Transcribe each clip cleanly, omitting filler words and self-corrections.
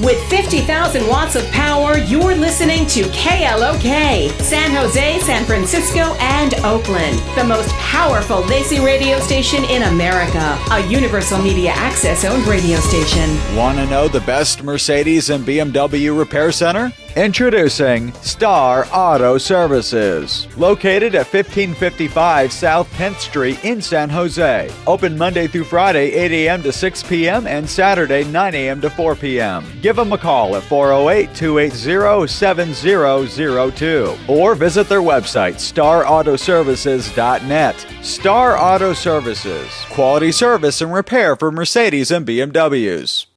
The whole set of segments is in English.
With 50,000 watts of power, you're listening to KLOK, San Jose, San Francisco, and Oakland. The most powerful Desi radio station in America. A Universal Media Access-owned radio station. Want to know the best Mercedes and BMW repair center? Introducing Star Auto Services. Located at 1555 South 10th Street in San Jose. Open Monday through Friday, 8 a.m. to 6 p.m. and Saturday, 9 a.m. to 4 p.m. Give them a call at 408-280-7002 or visit their website, starautoservices.net. Star Auto Services. Quality service and repair for Mercedes and BMWs.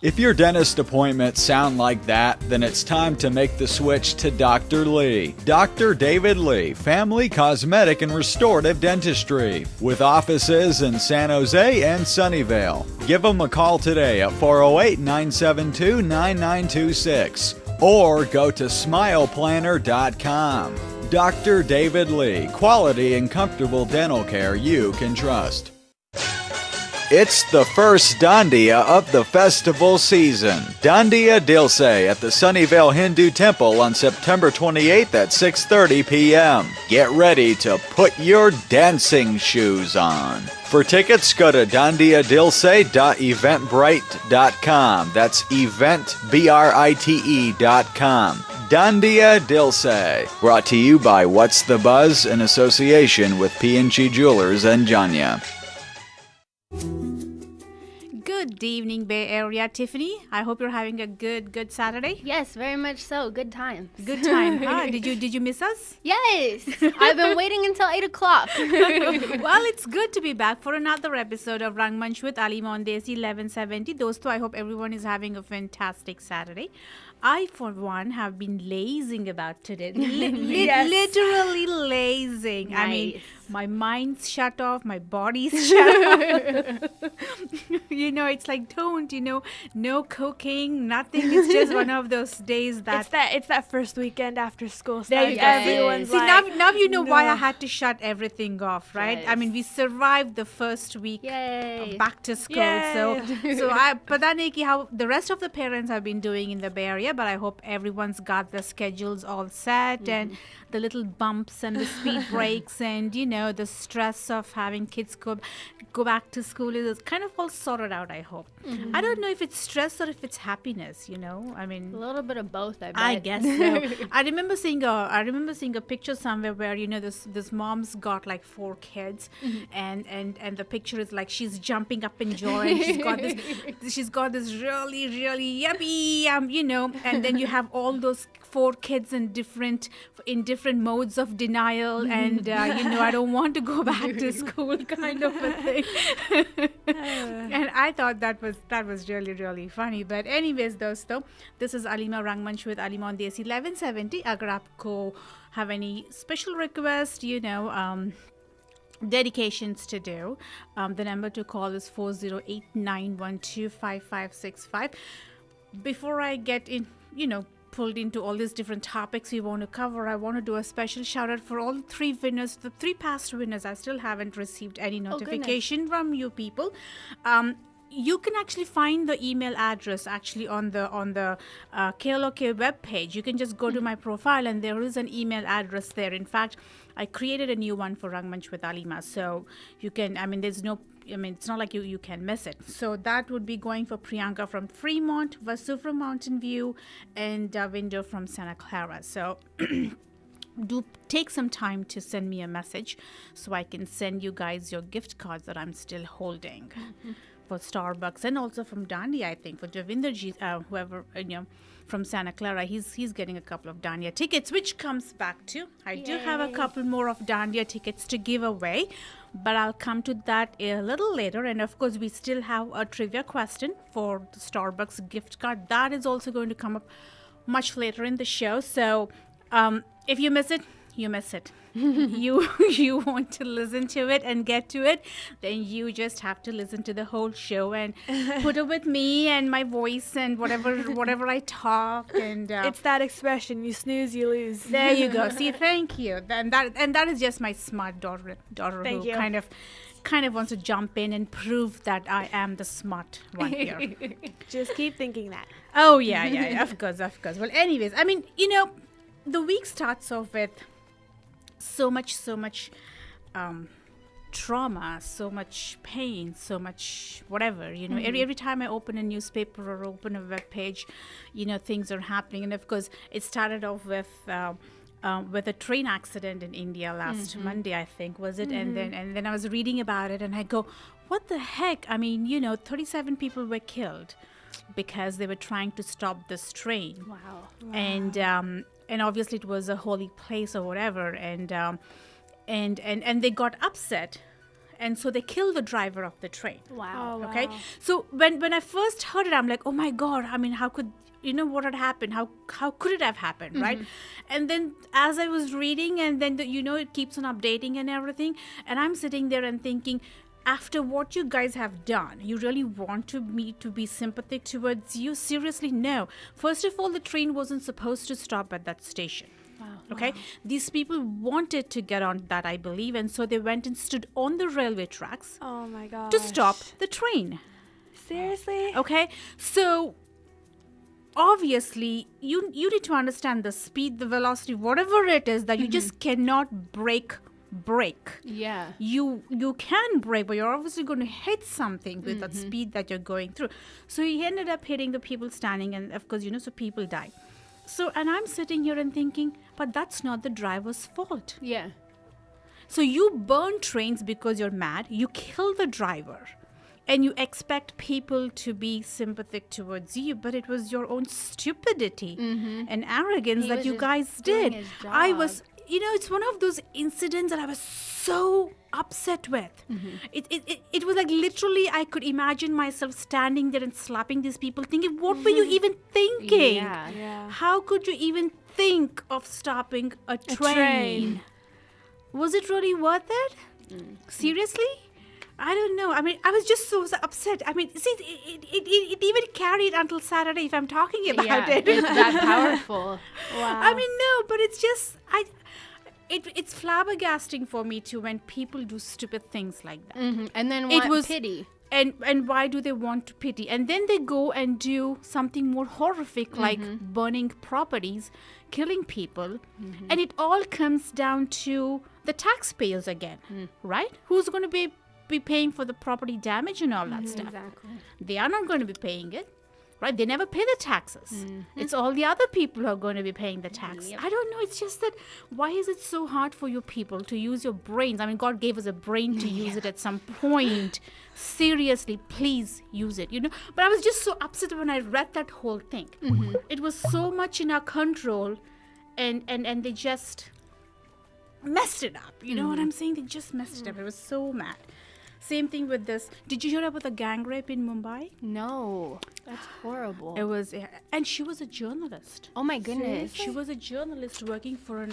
If your dentist appointments sound like that, then it's time to make the switch to Dr. Lee. Dr. David Lee, Family Cosmetic and Restorative Dentistry, with offices in San Jose and Sunnyvale. Give them a call today at 408-972-9926 or go to smileplanner.com. Dr. David Lee, quality and comfortable dental care you can trust. It's the first Dandiya of the festival season. Dandiya Dilse at the Sunnyvale Hindu Temple on September 28th at 6:30 p.m. Get ready to put your dancing shoes on. For tickets, go to dandiyadilse.eventbrite.com. That's eventbrite.com. Dandiya Dilse. Brought to you by What's the Buzz in association with P&G Jewelers and Janya. Good evening, Bay Area. Tiffany, I hope you're having a good Saturday. Yes, very much so. Good times. Good time. Huh? Did you miss us? Yes. I've been waiting until 8 o'clock. Well, it's good to be back for another episode of Rangmunch with Alima on Desi 1170. Dosto, I hope everyone is having a fantastic Saturday. I, for one, have been lazing about today. Literally lazing. Nice. I mean, my mind's shut off, my body's shut off. It's like, no cooking, nothing. It's just one of those days that... It's that first weekend after school There starts. you go. Everyone's See, like... now you know why I had to shut everything off, right? Yes. I mean, we survived the first week Yay. back to school. Yay. So pata nahi ki how the rest of the parents have been doing in the Bay Area, but I hope everyone's got the schedules all set and the little bumps and the speed breaks and the stress of having kids go back to school is kind of all sorted out, I hope. I don't know if it's stress or if it's happiness, I mean, A little bit of both, I bet. I guess so. I remember seeing a picture somewhere where this mom's got like 4 kids, and the picture is like she's jumping up in joy. And she's got this really really yummy, and then you have all those 4 kids in different modes of denial, and I don't want to go back to school, kind of a thing. And I thought that was really really funny. But anyways, dosto, this is Alima Rangmunch with Alima on Desi 1170. Agar aapko have any special request, dedications to do, the number to call is 408-912-5565. Before I get in, pulled into all these different topics we want to cover, I want to do a special shout out for all the 3 winners, the 3 past winners. I still haven't received any notification from you people. You can actually find the email address actually on the KLOK web page. You can just go to my profile and there is an email address there. In fact, I created a new one for Rangmunch with Alima, so you can, it's not like you can miss it. So that would be going for Priyanka from Fremont, Vasu from Mountain View, and Davinder from Santa Clara. So do take some time to send me a message so I can send you guys your gift cards that I'm still holding. For Starbucks and also from Dandiya, I think for Javinderji, whoever from Santa Clara, he's getting a couple of Dandiya tickets, which comes back to I do have a couple more of Dandiya tickets to give away, but I'll come to that a little later. And of course, we still have a trivia question for the Starbucks gift card that is also going to come up much later in the show. So if you miss it, you miss it. You want to listen to it and get to it, then you just have to listen to the whole show and put it with me and my voice and whatever I talk. And It's that expression, you snooze, you lose. There you go. See, thank you. And that is just my smart daughter Thank who you. kind of kind of wants to jump in and prove that I am the smart one here. Just keep thinking that. Oh, yeah, of course. Well, anyways, I mean, the week starts off with so much trauma, so much pain, so much whatever, every time I open a newspaper or open a web page, things are happening. And of course, it started off with a train accident in India last Monday, I think, was it? And then I was reading about it and I go, what the heck? I mean, 37 people were killed because they were trying to stop this train. Wow. And obviously it was a holy place or whatever, and they got upset, and so they killed the driver of the train. Wow. Okay, so when I first heard it, I'm like, oh my God, I mean, how could what had happened? How could it have happened, right? And then as I was reading, and then it keeps on updating and everything, and I'm sitting there and thinking, after what you guys have done, you really want me to be sympathetic towards you? Seriously, no. First of all, the train wasn't supposed to stop at that station. Wow. Okay, these people wanted to get on that, I believe, and so they went and stood on the railway tracks Oh my god. to stop the train. Seriously? Okay, so obviously you need to understand the speed, the velocity, whatever it is, that you just cannot brake. Yeah. You can brake, but you're obviously going to hit something with that speed that you're going through. So he ended up hitting the people standing, and of course, so people die. So, and I'm sitting here and thinking, but that's not the driver's fault. Yeah. So you burn trains because you're mad, you kill the driver, and you expect people to be sympathetic towards you, but it was your own stupidity and arrogance He that was you just guys doing did. his I job. was, it's one of those incidents that I was so upset with. It was like literally I could imagine myself standing there and slapping these people, thinking, what were you even thinking? Yeah. How could you even think of stopping a train? Was it really worth it? Seriously? I don't know. I mean, I was just so upset. I mean, see, it even carried until Saturday if I'm talking about it. It's that powerful. Wow. I mean, no, but it's just, it's flabbergasting for me too when people do stupid things like that. And then It want was- pity. And why do they want to pity? And then they go and do something more horrific, like burning properties, killing people. And it all comes down to the taxpayers again, right? Who's going to be paying for the property damage and all that stuff? Exactly. They are not going to be paying it, right? They never pay the taxes. It's all the other people who are going to be paying the tax. I don't know. It's just that why is it so hard for you people to use your brains? I mean, God gave us a brain to use it at some point. Seriously, please use it, But I was just so upset when I read that whole thing. It was so much in our control, and they just messed it up. You know what I'm saying? They just messed it up. I was so mad. Same thing with this. Did you hear about the gang rape in Mumbai? No. That's horrible. It was, and she was a journalist. Oh my goodness. She was a journalist working for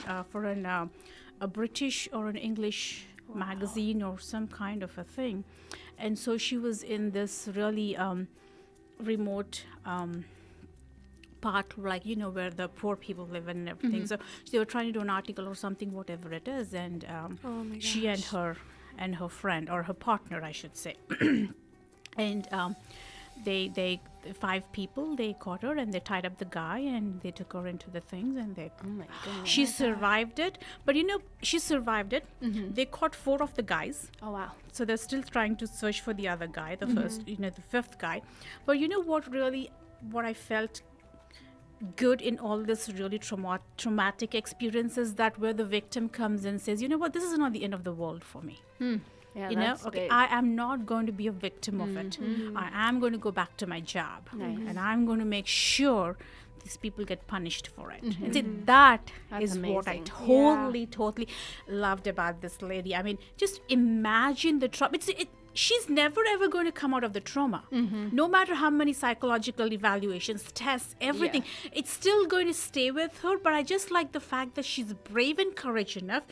a British or an English magazine or some kind of a thing, and so she was in this really remote part, like where the poor people live and everything. So they were trying to do an article or something, whatever it is, and Oh my she and her friend, or her partner, I should say, and they 5 people, they caught her and they tied up the guy and they took her into the things, and they Oh my goodness. she survived it. But she survived it. They caught 4 of the guys, Oh wow. so they're still trying to search for the other guy, the first, the 5th guy. But what I felt good in all this really traumatic experiences, that where the victim comes and says, this is not the end of the world for me. Yeah, Okay, big. I am not going to be a victim of it. I am going to go back to my job, and I'm going to make sure these people get punished for it. And see, that's what I amazing. totally loved about this lady. I mean, just imagine the trauma. She's never ever going to come out of the trauma. No matter how many psychological evaluations, tests, everything, it's still going to stay with her. But I just like the fact that she's brave and courageous enough,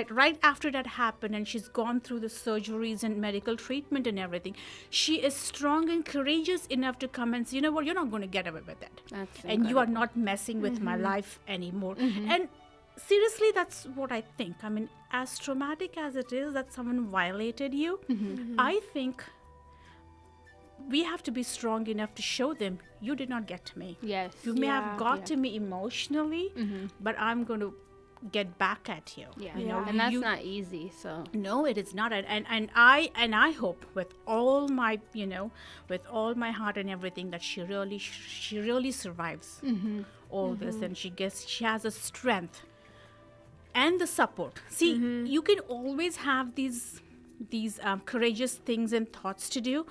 right after that happened, and she's gone through the surgeries and medical treatment and everything. She is strong and courageous enough to come and say, you're not going to get away with it. That's And you are not messing with my life anymore. And seriously, that's what I think. I mean, as traumatic as it is that someone violated you, I think we have to be strong enough to show them you did not get to me. Yes. You may Yeah. have got to me emotionally, but I'm going to get back at you. Yeah. You know, And that's you- not easy. So. no, it is not. And I hope with all my, with all my heart and everything that she really survives all this, and she has a strength and the support. See, you can always have these courageous things and thoughts to do,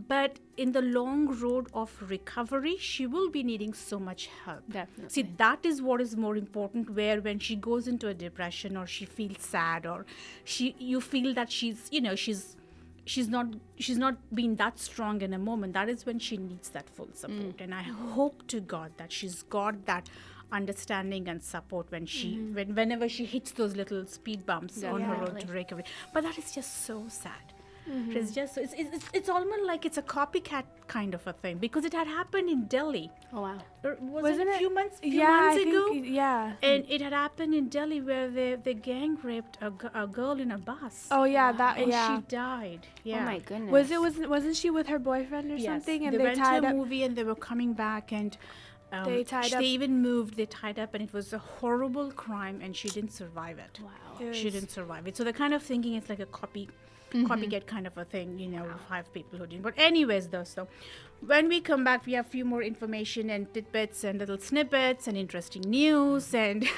but in the long road of recovery, she will be needing so much help. Definitely. See, that is what is more important, where when she goes into a depression or she feels sad, or you feel that she's not being that strong in a moment, that is when she needs that full support. And I hope to God that she's got that understanding and support when whenever she hits those little speed bumps on her road to Definitely. recovery. But that is just so sad. It's just it's almost like it's a copycat kind of a thing, because it had happened in Delhi. Oh wow. Or was Wasn't it a it? few months I ago? think, yeah. And it had happened in Delhi where they gang raped a girl in a bus. Oh yeah, that and yeah. she died. Yeah. Oh my goodness. Wasn't she with her boyfriend or Yes. something? And they they went tied to a up. movie and they were coming back, and They tied up- They even moved. They tied up, and it was a horrible crime, and she didn't survive it. Wow. It She was- didn't survive it. So they're kind of thinking it's like a copycat kind of a thing, 5 people who didn't. But anyways, though, so when we come back, we have a few more information and tidbits and little snippets and interesting news and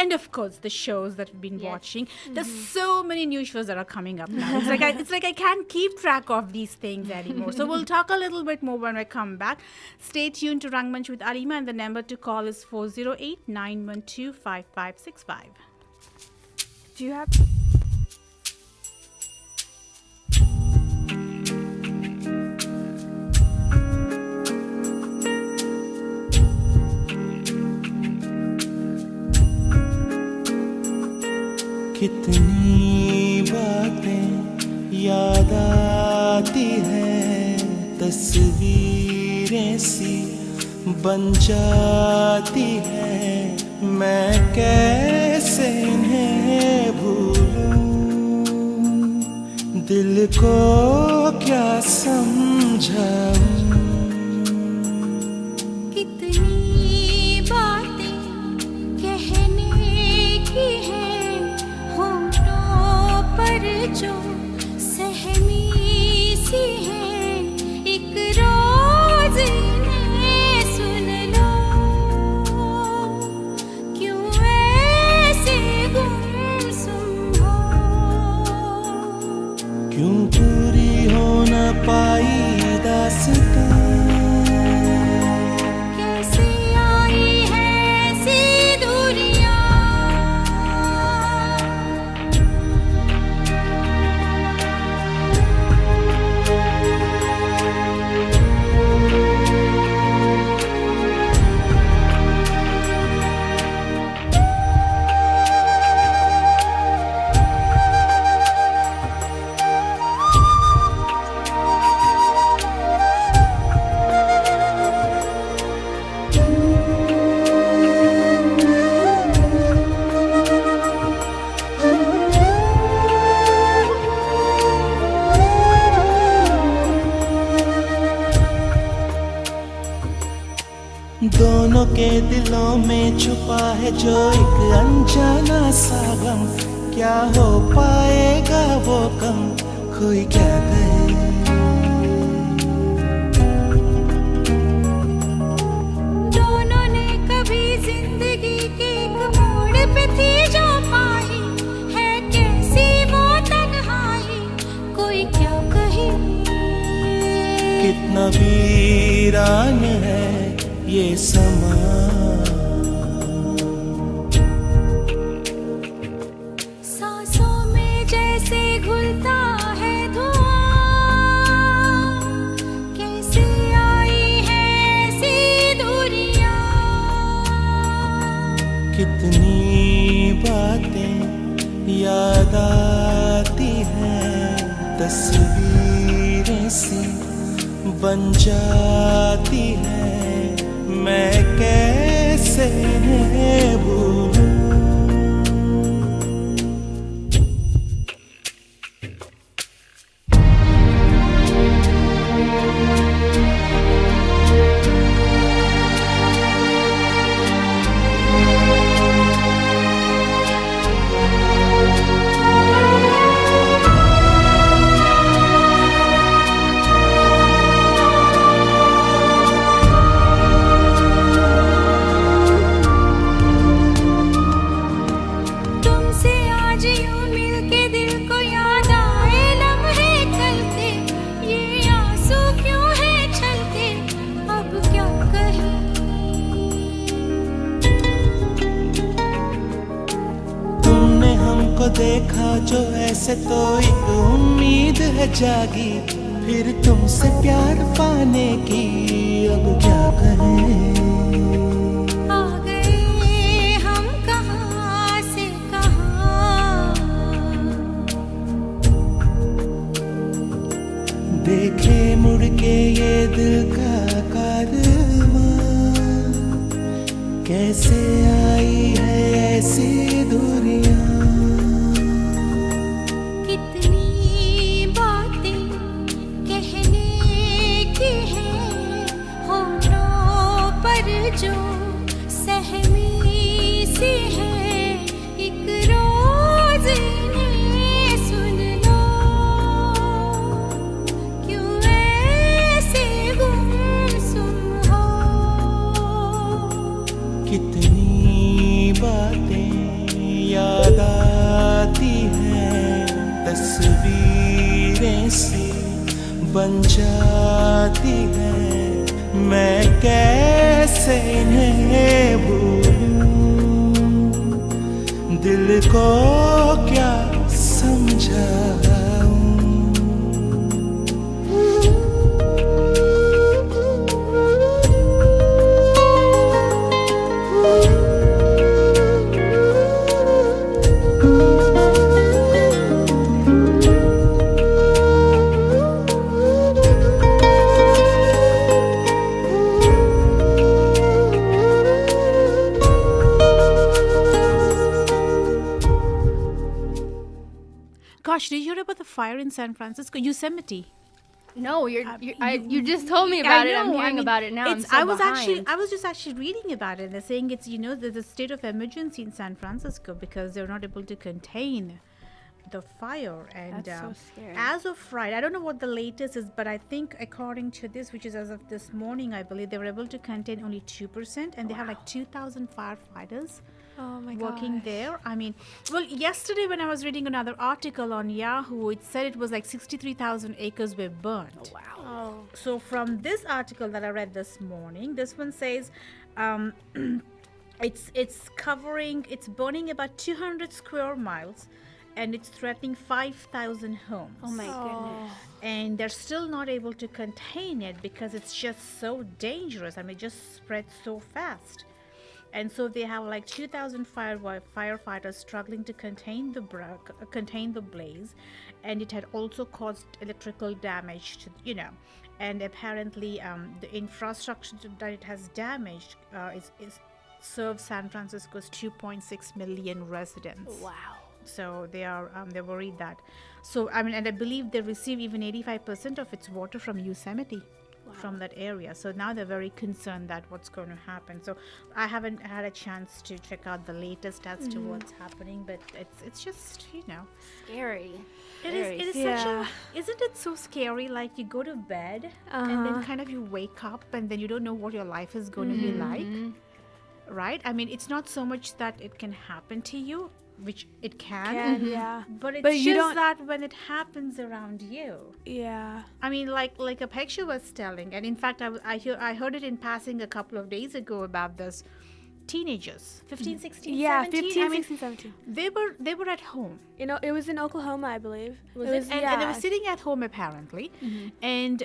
and of course the shows that we've been watching. There's so many new shows that are coming up now. It's like I can't keep track of these things anymore. So we'll talk a little bit more when I come back. Stay tuned to Rangmunch with Alima, and the number to call is 408-912-5565. Do you have? कितनी बातें याद आती है, तस्वीरें सी बन जाती है, मैं कैसे इन्हें भूलूं, दिल को क्या समझाऊं। कितनी बातें कहने की हैं, होठों पर जो सहमी सी हैं, एक रोज इन्हें सुन लो, क्यों ऐसे गुमसुम हो, क्यों पूरी हो न पाई दास्तां, कैसे आई है ऐसी दूरियां। दोनों के दिलों में छुपा है जो एक अनजाना सा गम, क्या हो पाएगा वो कम, कोई क्या कहे। दोनों ने कभी जिंदगी के एक मोड़ पे थी जो पाई, है कैसी वो तन्हाई, कोई क्या कहे। कितना वीरान है ये समा, सांसों में जैसे घुलता है धुआं, कैसे आई है ऐसी दूरियां। कितनी बातें याद आती हैं, तस्वीरें सी बन जाती हैं, मैं कैसे इन्हें भूलूं, से तो एक उम्मीद है जागी, फिर तुमसे प्यार पाने की अब क्या कहें। आ गए हम कहाँ से कहाँ, देखे मुड़ के ये दिल का कारवां, कैसे आई है ऐसी दूरियां। कितनी बातें कहने की है होठों पर जो सहमी सी है, एक रोज इन्हें सुन लो, क्यों ऐसे गुमसुम हो। कितनी बातें याद आती हैं, तस्वीरें सी बन जाती हैं, मैं कैसे इन्हें भूलूं, दिल को क्या समझाऊं। Gosh, did you hear about the fire in San Francisco, Yosemite? No, you just told me about it. I'm know, hearing about it now. I'm so I was behind. I was just actually reading about it. They're saying it's there's a state of emergency in San Francisco because they're not able to contain the fire. And That's so scary. as of Friday, I don't know what the latest is, but I think according to this, which is as of this morning, I believe they were able to contain only 2%, and they have like 2,000 firefighters Oh my working gosh. there. I mean, well, yesterday when I was reading another article on Yahoo, it said it was like 63,000 acres were burnt. Oh. So from this article that I read this morning, this one says it's burning about 200 square miles, and it's threatening 5,000 homes. Oh my goodness. And they're still not able to contain it because it's just so dangerous. I mean, it just spreads so fast. And so they have like 2,000 firefighters struggling to contain the blaze, and it had also caused electrical damage to and apparently the infrastructure that it has damaged is serves San Francisco's 2.6 million residents. Wow. So they're worried that. So I mean, and I believe they receive even 85% of its water from Yosemite. From that area. So now they're very concerned that what's going to happen. So I haven't had a chance to check out the latest as to what's happening, but it's just Scary. it is Yeah. such a, isn't it so scary? Like you go to bed and then kind of you wake up and then you don't know what your life is going to be like, right? I mean, it's not so much that it can happen to you, which it can, Yeah. but it's But you just don't- that when it happens around you. Yeah. I mean, like a picture was telling, and in fact, I heard it in passing a couple of days ago about this teenagers, 15, 16, Yeah, 17. 15, I mean, 16, 17. they were at home, It was in Oklahoma, I believe. and they were sitting at home apparently, and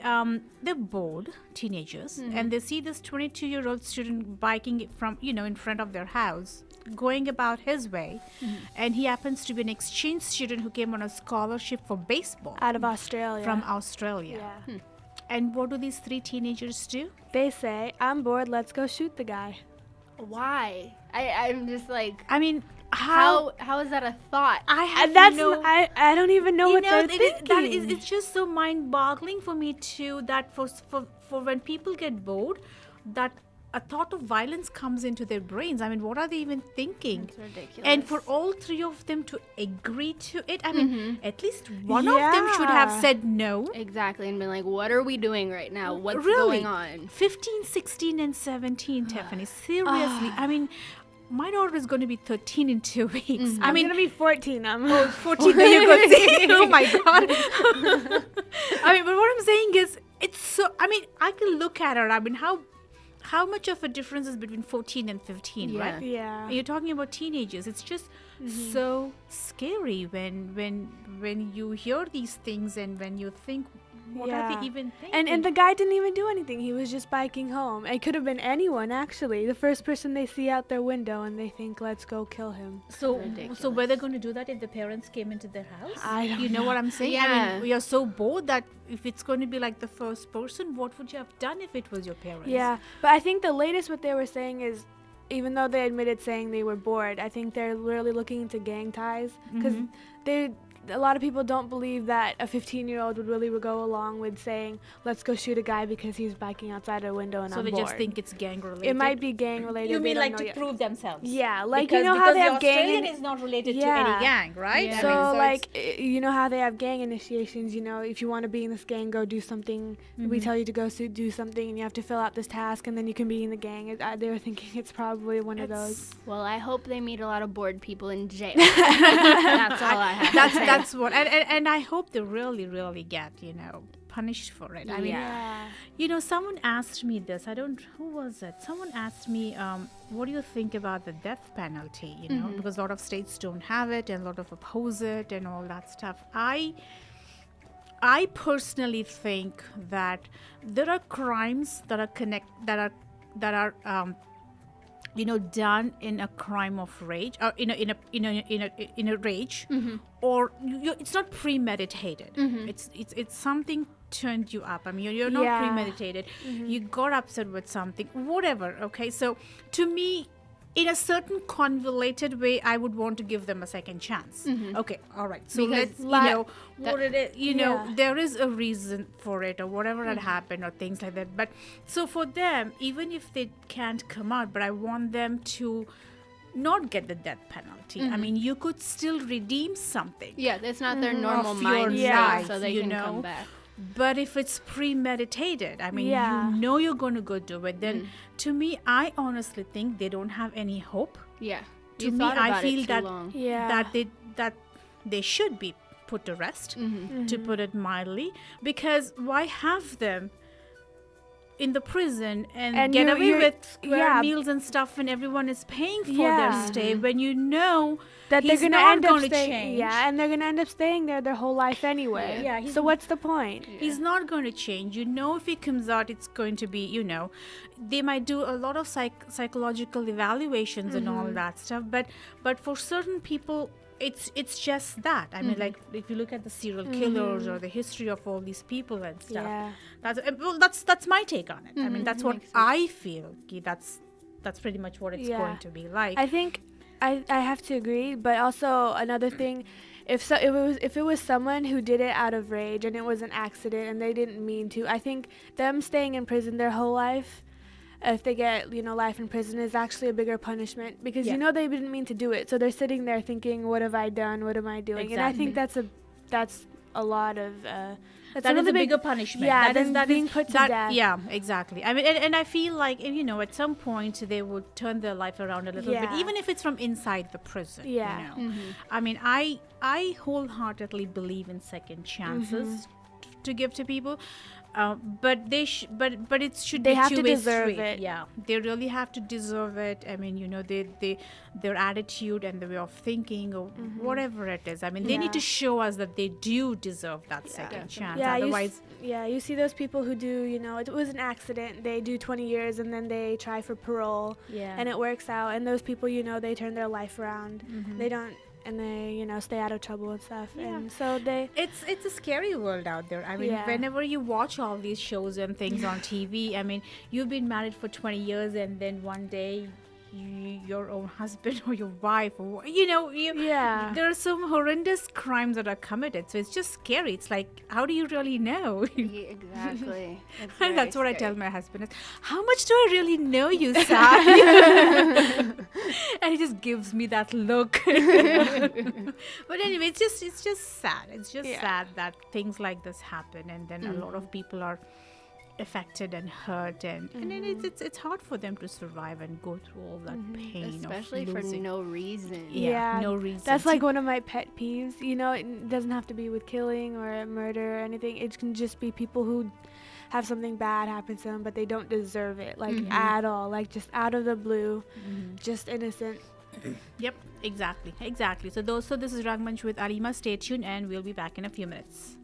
they're bored teenagers, and they see this 22-year-old student biking from in front of their house, going about his way, and he happens to be an exchange student who came on a scholarship for baseball out of Australia. from Australia. Yeah. And what do these three teenagers do? They say, "I'm bored. Let's go shoot the guy." Why? I'm just like, I mean, how is that a thought? I have That's no. I don't even know what they're thinking. It's just so mind-boggling for me too. That for when people get bored, that a thought of violence comes into their brains. I mean, what are they even thinking? It's ridiculous. And for all three of them to agree to it, I mean, at least one of them should have Yeah. said no. Exactly, and been like, what are we doing right now? What's Really? going on? 15, 16, and 17, Tiffany. Seriously. I mean, my daughter is going to be 13 in 2 weeks. I I'm mean, gonna be 14. 14 there you go. See? Oh my god. I mean, but what I'm saying is, it's so. I mean, I can look at her. I mean, how how much of a difference is between 14 and 15, Yeah. right? Yeah. And you're talking about teenagers. It's just so scary when you hear these things and when you think, what are they even thinking? And the guy didn't even do anything. He was just biking home. It could have been anyone, actually. The first person they see out their window and they think, let's go kill him. So were they going to do that if the parents came into their house? I don't You know what I'm saying? I Yeah. mean, we are so bored that if it's going to be like the first person, what would you have done if it was your parents? Yeah, but I think the latest what they were saying is, even though they admitted saying they were bored, I think they're really looking into gang ties because a lot of people don't believe that a 15-year-old would really go along with saying, let's go shoot a guy because he's biking outside a window and So I'm they bored. just think it's gang related. It might be gang related. You they mean don't like know to yet. prove themselves? Yeah, like because, you know how they because have the gang. Australian is not related to Yeah. any gang, right? Yeah. So, I mean, like, it's- you know how they have gang initiations, you know, if you want to be in this gang, go do something. We tell you to go do something and you have to fill out this task and then you can be in the gang. They were thinking it's probably one of those. Well, I hope they meet a lot of bored people in jail. That's all I have to say. that's what, and I hope they really get, punished for it. I mean, Yeah. someone asked me this. Who was it? Someone asked me, what do you think about the death penalty? Because a lot of states don't have it and a lot of oppose it and all that stuff. I personally think that there are crimes that are done in a crime of rage, or in a rage, or it's not premeditated. It's something turned you up. I mean, you're not Yeah. premeditated. You got upset with something, whatever. Okay, so to me, in a certain convoluted way, I would want to give them a second chance. Okay, all right. So Because let's, what it is, Yeah. there is a reason for it or whatever had happened or things like that. But so for them, even if they can't come out, but I want them to not get the death penalty. I mean, you could still redeem something. Yeah, that's not their normal Of your mindset, life, so they you can know. come back. But if it's premeditated, I mean, Yeah. you're going to go do it, then to me, I honestly think they don't have any hope. Yeah. To You me, thought I about it feel too that long. Yeah. that they should be put to rest, to put it mildly, because why have them in the prison and get away with square meals and stuff, and everyone is paying for their stay when you know That he's they're not gonna end up going to staying. change. Yeah, and they're gonna end up staying there their whole life anyway. Yeah, he's so what's the point? He's not going to change. If he comes out, it's going to be, they might do a lot of psychological evaluations and all that stuff. But for certain people, it's just that. I mean, like if you look at the serial killers or the history of all these people and stuff, Yeah. that's my take on it. I mean, that's what I feel. That's pretty much what it's Yeah. going to be like. I think I have to agree, but also another thing, if it was someone who did it out of rage and it was an accident and they didn't mean to, I think them staying in prison their whole life, if they get life in prison, is actually a bigger punishment because they didn't mean to do it. So they're sitting there thinking, what have I done? What am I doing? And I think that's a lot of That is a bigger punishment. Yeah, that is than being put to death. Yeah, exactly. I mean, and I feel like at some point they would turn their life around a little bit, Yeah. even if it's from inside the prison. Yeah. I mean, I wholeheartedly believe in second chances to give to people. But they but it should They be have to two-way deserve street. it. Yeah, they really have to deserve it. I mean, their attitude and the way of thinking or whatever it is. I mean, they need to show us that they do deserve that second chance. Yeah, Otherwise, you see those people who do, it was an accident. They do 20 years and then they try for parole. Yeah. And it works out. And those people, they turn their life around. They don't, and they, stay out of trouble and stuff. Yeah. And so they. it's a scary world out there. I mean, Yeah. whenever you watch all these shows and things on TV, I mean, you've been married for 20 years and then one day your own husband or your wife or Yeah. there are some horrendous crimes that are committed, so it's just scary. It's like, how do you really know? Yeah, exactly. It's And that's very what I scary. tell my husband is, how much do I really know you, Sam? And he just gives me that look. But anyway, it's just sad. It's just sad that things like this happen, and then a lot of people are affected and hurt, and then it's hard for them to survive and go through all that pain, especially of for losing. no reason. Yeah, no reason. That's like one of my pet peeves. You know, it doesn't have to be with killing or murder or anything. It can just be people who have something bad happen to them, but they don't deserve it, like at all, like just out of the blue, just innocent. Yep, exactly. So this is Rangmunch with Alima. Stay tuned, and we'll be back in a few minutes.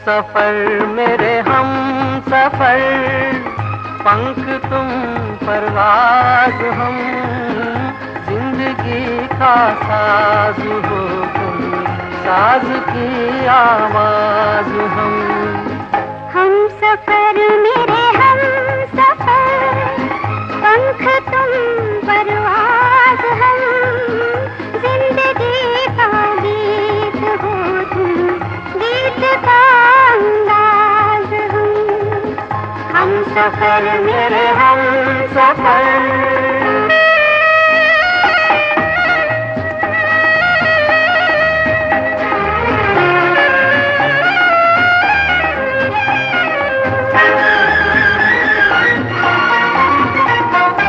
सफर मेरे हम सफर पंख तुम परवाज हम जिंदगी का साज हो तुम साज की आवाज हम सफर मेरे हम सफर पंख तुम परवाज हम जिंदगी का गीत हो तुम गीत का हम सफर मेरे हम सफर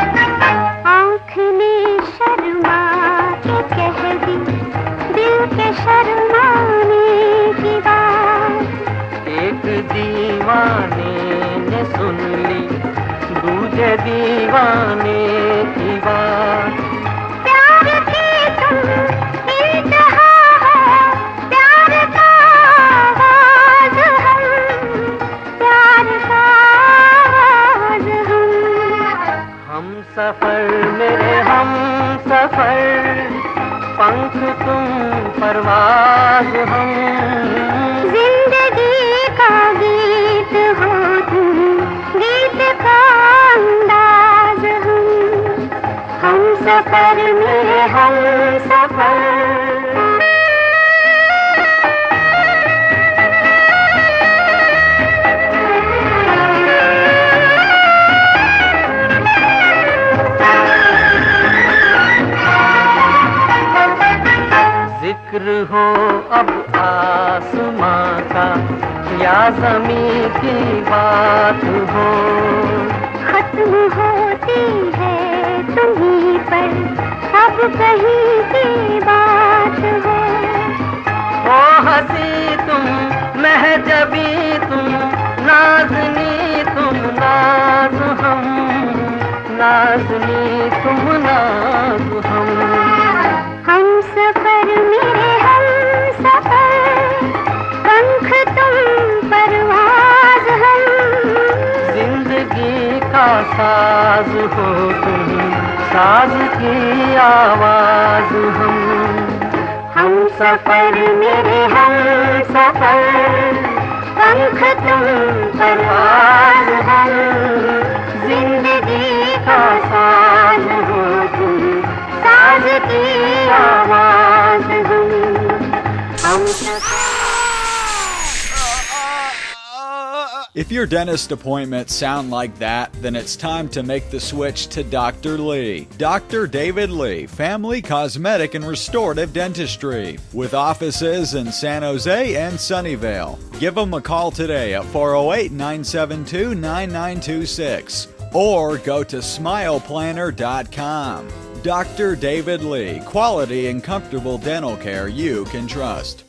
आँख ने शर्मा के कह दी दिल के शर्माने की बात एक दीवाने सुन ली दूजे दीवाने की बात प्यार की तुम इंतहा है प्यार का आवाज प्यार का आवाज हम सफर मेरे हम सफर पंख तुम परवाज हम जिंदगी का गीत हो तुम गीत का अंदाज हम सफर मेरे हम सफर जिक्र हो अब आसमां का या ज़मीं की बात हो खत्म होती है तुम्हीं पर अब कहीं की बात हो हंसी तुम महजबी तुम नाज़नी तुम नाज़ हम नाज़नी तुम नाज़ हम सफर मेरे हम सफर पंख तुम परवाज हम जिंदगी का साज हो तुम साज की आवाज हम सफर मेरे हम सफर पंख तुम परवाज हम जिंदगी का साज हो तुम साज की आवाज हम If your dentist appointments sound like that, then it's time to make the switch to Dr. Lee. Dr. David Lee, Family Cosmetic and Restorative Dentistry, with offices in San Jose and Sunnyvale. Give them a call today at 408-972-9926 or go to smileplanner.com. Dr. David Lee, quality and comfortable dental care you can trust.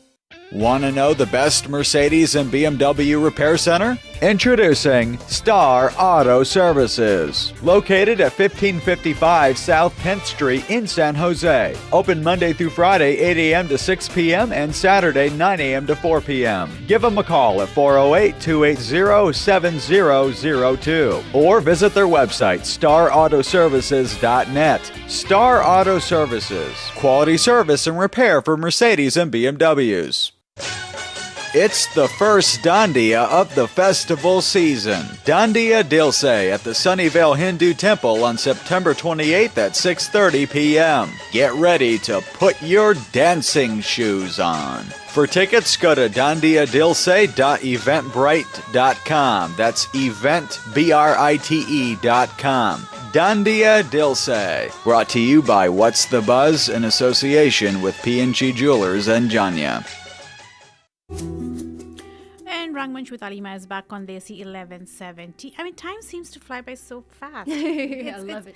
Want to know the best Mercedes and BMW repair center? Introducing Star Auto Services, located at 1555 South 10th Street in San Jose. Open Monday through Friday, 8 a.m. to 6 p.m. and Saturday, 9 a.m. to 4 p.m. Give them a call at 408-280-7002 or visit their website, starautoservices.net. Star Auto Services, quality service and repair for Mercedes and BMWs. It's the first Dandiya of the festival season. Dandiya Dilse at the Sunnyvale Hindu Temple on September 28th at 6:30 p.m. Get ready to put your dancing shoes on. For tickets, go to dandiyadilse.eventbrite.com. That's eventbrite.com. Dandiya Dilse. Brought to you by What's the Buzz in association with P&G Jewelers and Janya. And Rangmunch with Alima is back on Desi 1170. I mean, time seems to fly by so fast. I love it.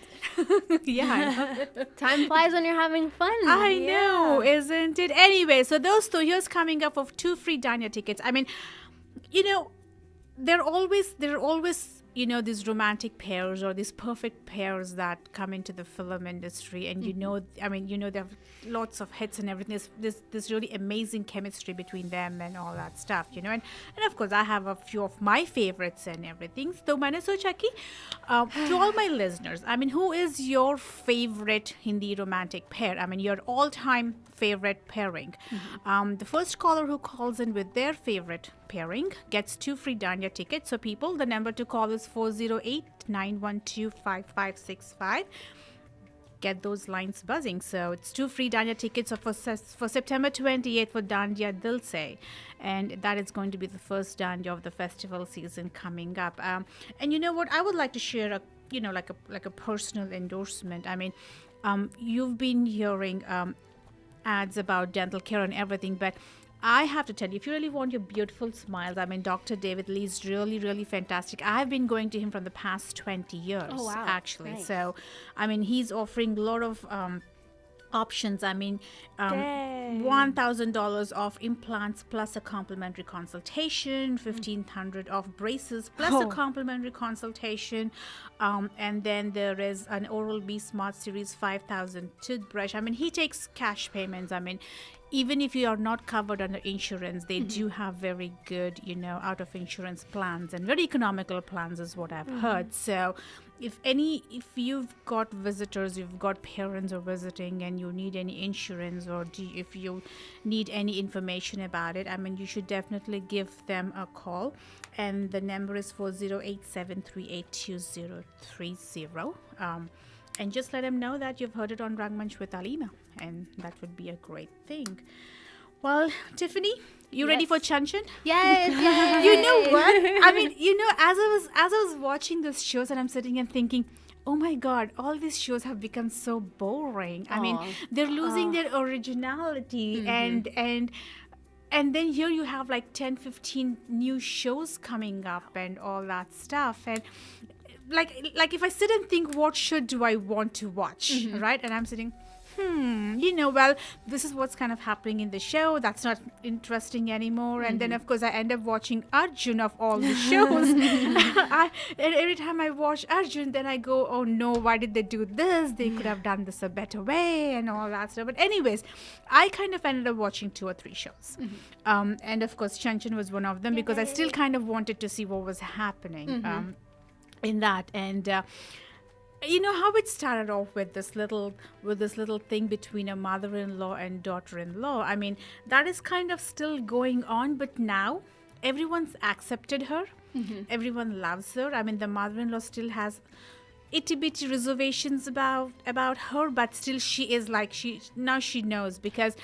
Yeah, I love it. Time flies when you're having fun. I know, isn't it? Anyway, so those two, here's coming up of 2 free Danya tickets. I mean, you know, there are always these romantic pairs or these perfect pairs that come into the film industry, and they have lots of hits and everything. There's this really amazing chemistry between them and all that stuff, and of course I have a few of my favorites and everything. So maine socha ki to all my listeners, I mean, who is your favorite Hindi romantic pair? I mean, your all-time favorite pairing. The first caller who calls in with their favorite pairing gets 2 free Danya tickets. So people, the number to call is 408-912-5565. Get those lines buzzing. So it's 2 free Danya tickets for September 28th for Dandiya Dilse, and that is going to be the first Dandiya of the festival season coming up. And you know what? I would like to share like a personal endorsement. I mean, you've been hearing ads about dental care and everything, but I have to tell you, if you really want your beautiful smiles, I mean, Dr. David Lee is really, really fantastic. I've been going to him from the past 20 years, actually. Nice. So, I mean, he's offering a lot of options. I mean, $1,000 off implants plus a complimentary consultation, $1,500 off braces plus a complimentary consultation, and then there is an Oral-B Smart Series 5000 toothbrush. I mean, he takes cash payments. I mean, even if you are not covered under insurance, they do have very good, out of insurance plans, and very economical plans is what I've heard. So if you've got visitors, you've got parents who are visiting and you need any insurance, or if you need any information about it, I mean, you should definitely give them a call. And the number is 408-738-2030. And just let them know that you've heard it on Rangmunch with Alima, and that would be a great thing. Well, Tiffany, you ready for Chanchan? Yes. You know what? I mean, as I was watching those shows, and I'm sitting and thinking, oh my God, all these shows have become so boring. I mean, they're losing their originality, and then here you have like 10-15 new shows coming up and all that stuff. And like if I sit and think, what show do I want to watch, right? And I'm sitting, well, this is what's kind of happening in the show. That's not interesting anymore. And then, of course, I end up watching Arjun of all the shows. Every time I watch Arjun, then I go, oh no, why did they do this? They could have done this a better way and all that stuff. But anyways, I kind of ended up watching 2 or 3 shows. And of course, Chanchan was one of them, because I still kind of wanted to see what was happening in that. And you know how it started off with this little thing between a mother-in-law and daughter-in-law. I mean, that is kind of still going on, but now everyone's accepted her. Everyone loves her. I mean, the mother-in-law still has itty-bitty reservations about her, but still she is like, she knows, because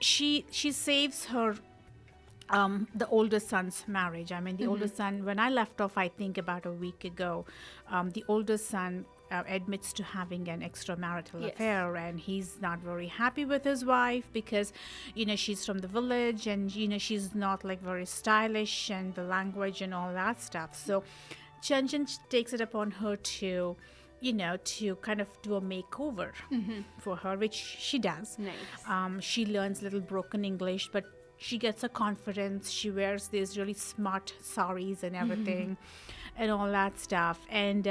she saves her the older son's marriage. I mean, the older son, when I left off, I think about a week ago, the older son admits to having an extramarital affair, and he's not very happy with his wife because, she's from the village, and, she's not like very stylish, and the language and all that stuff. So Chanchan takes it upon her to kind of do a makeover for her, which she does. Nice. She learns little broken English, but she gets her confidence. She wears these really smart saris and everything and all that stuff. And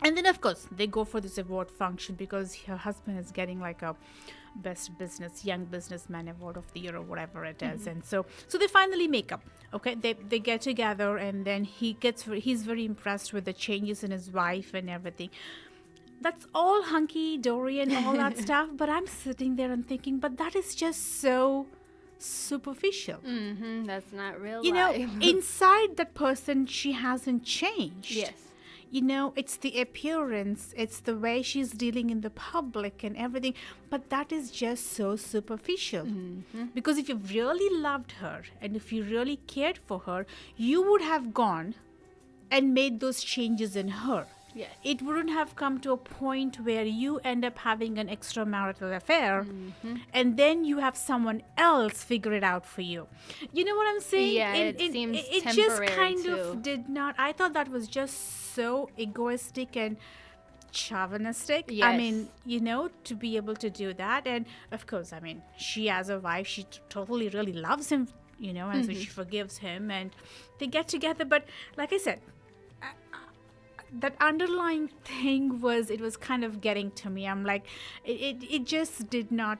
and then, of course, they go for this award function because her husband is getting like a young businessman award of the year or whatever it is. And so they finally make up. Okay, they get together, and then he's very impressed with the changes in his wife and everything. That's all hunky dory and all that stuff. But I'm sitting there and thinking, but that is just so superficial. That's not real You know, life. inside that person, she hasn't changed. Yes. You know, it's the appearance, it's the way she's dealing in the public and everything, but that is just so superficial. Because if you really loved her and if you really cared for her, you would have gone and made those changes in her. Yes. It wouldn't have come to a point where you end up having an extramarital affair and then you have someone else figure it out for you. You know what I'm saying? Yeah, it seems it just temporary, kind too. of did not. I thought that was just so egoistic and chauvinistic. I Yes. mean, you know, to be able to do that. And of course, I mean, she as a wife, she totally really loves him, you know, and so she forgives him and they get together. But like I said, that underlying thing was, it was kind of getting to me. I'm like, it just did not,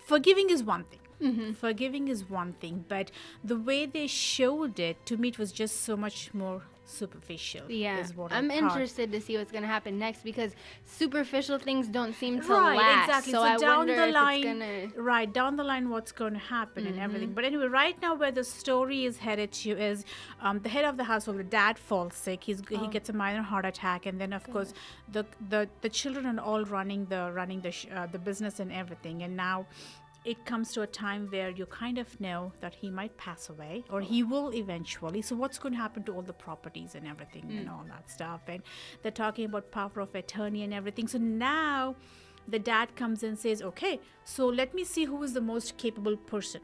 forgiving is one thing. Forgiving is one thing, but the way they showed it, to me, it was just so much more superficial. Yeah, is what I'm I thought. interested to see what's going to happen next because superficial things don't seem to Right, last. exactly. So, So, I down wonder the if line, it's gonna. right down the line, what's going to happen and everything. But anyway, right now, where the story is headed to is the head of the household, the dad, falls sick. He gets a minor heart attack, and then of course the children are all running the business and everything. And now it comes to a time where you kind of know that he might pass away or he will eventually. So what's going to happen to all the properties and everything and all that stuff? And they're talking about power of attorney and everything. So now the dad comes and says, okay, so let me see who is the most capable person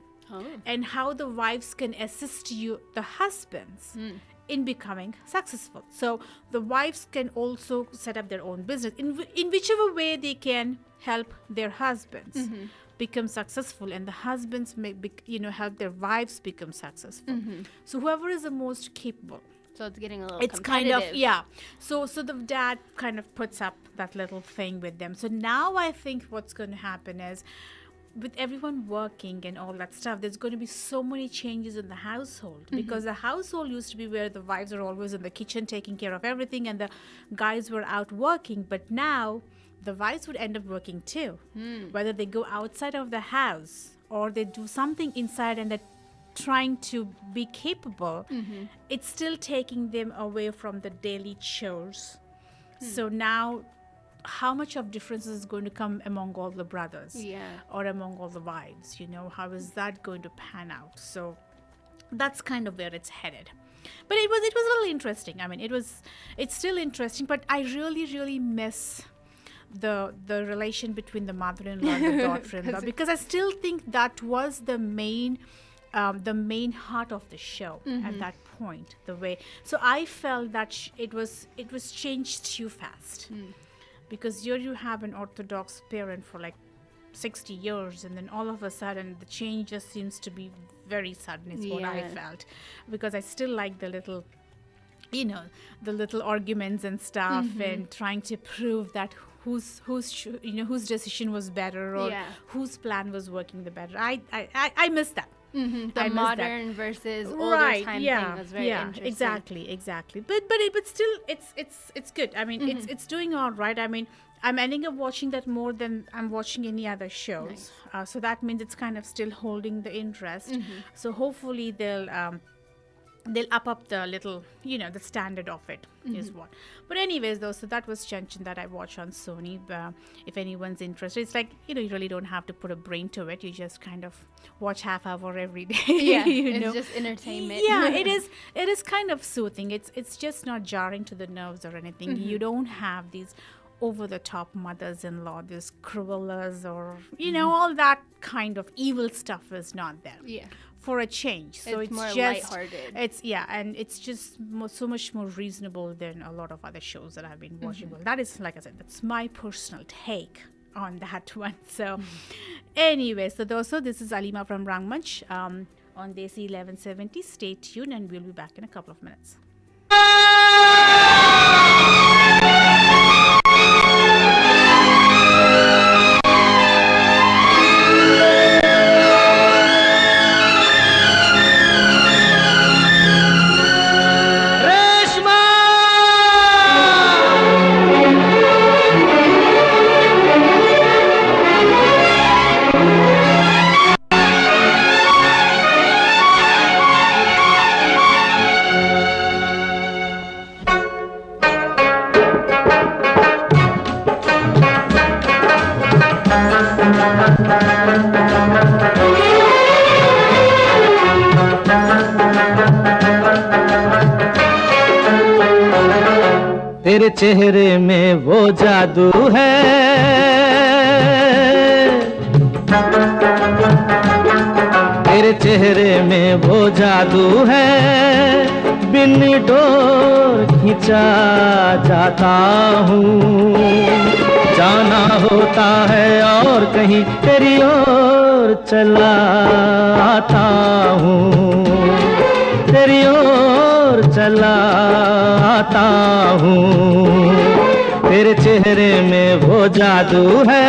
and how the wives can assist you, the husbands, in becoming successful. So the wives can also set up their own business in whichever way they can help their husbands become successful, and the husbands may help their wives become successful. So whoever is the most capable, So it's getting a little it's kind competitive. of so the dad kind of puts up that little thing with them. So now I think what's going to happen is, with everyone working and all that stuff, there's going to be so many changes in the household, because the household used to be where the wives are always in the kitchen taking care of everything and the guys were out working. But now the wives would end up working too, whether they go outside of the house or they do something inside and they're trying to be capable. It's still taking them away from the daily chores. So now how much of difference is going to come among all the brothers or among all the wives? How is that going to pan out? So that's kind of where it's headed. But it was a little interesting. I mean, it's still interesting, but I really miss the relation between the mother-in-law and the daughter-in-law, because I still think that was the main heart of the show at that point. The way, so I felt that it was changed too fast, because here you have an Orthodox parent for like 60 years, and then all of a sudden the change just seems to be very sudden, is what I felt, because I still like the little arguments and stuff, and trying to prove that whose decision was better, or whose plan was working the better. I miss that. The modern versus older time thing was very interesting. Exactly. But still, it's good. I mean, it's doing all right. I mean, I'm ending up watching that more than I'm watching any other shows. Nice. So that means it's kind of still holding the interest. So hopefully they'll up the little, the standard of it is what. But anyways, though, so that was Chanchan that I watch on Sony. If anyone's interested, it's like, you really don't have to put a brain to it. You just kind of watch half hour every day. Yeah, it's just entertainment. Yeah, it is kind of soothing. It's just not jarring to the nerves or anything. You don't have these over-the-top mothers-in-law, these cruellas, or all that kind of evil stuff is not there. Yeah. For a change. So it's more just lighthearted. And it's just so much more reasonable than a lot of other shows that I've been watching. Well, that is, like I said, that's my personal take on that one. So anyway, so this is Alima from Rangmunch on Desi 1170. Stay tuned and we'll be back in a couple of minutes. तेरे चेहरे में वो जादू है, तेरे चेहरे में वो जादू है, बिन डोर खिंचा जाता हूँ। जाना होता है और कहीं तेरी ओर चला आता हूँ, तेरी ओर चला आता हूँ। तेरे चेहरे में वो जादू है।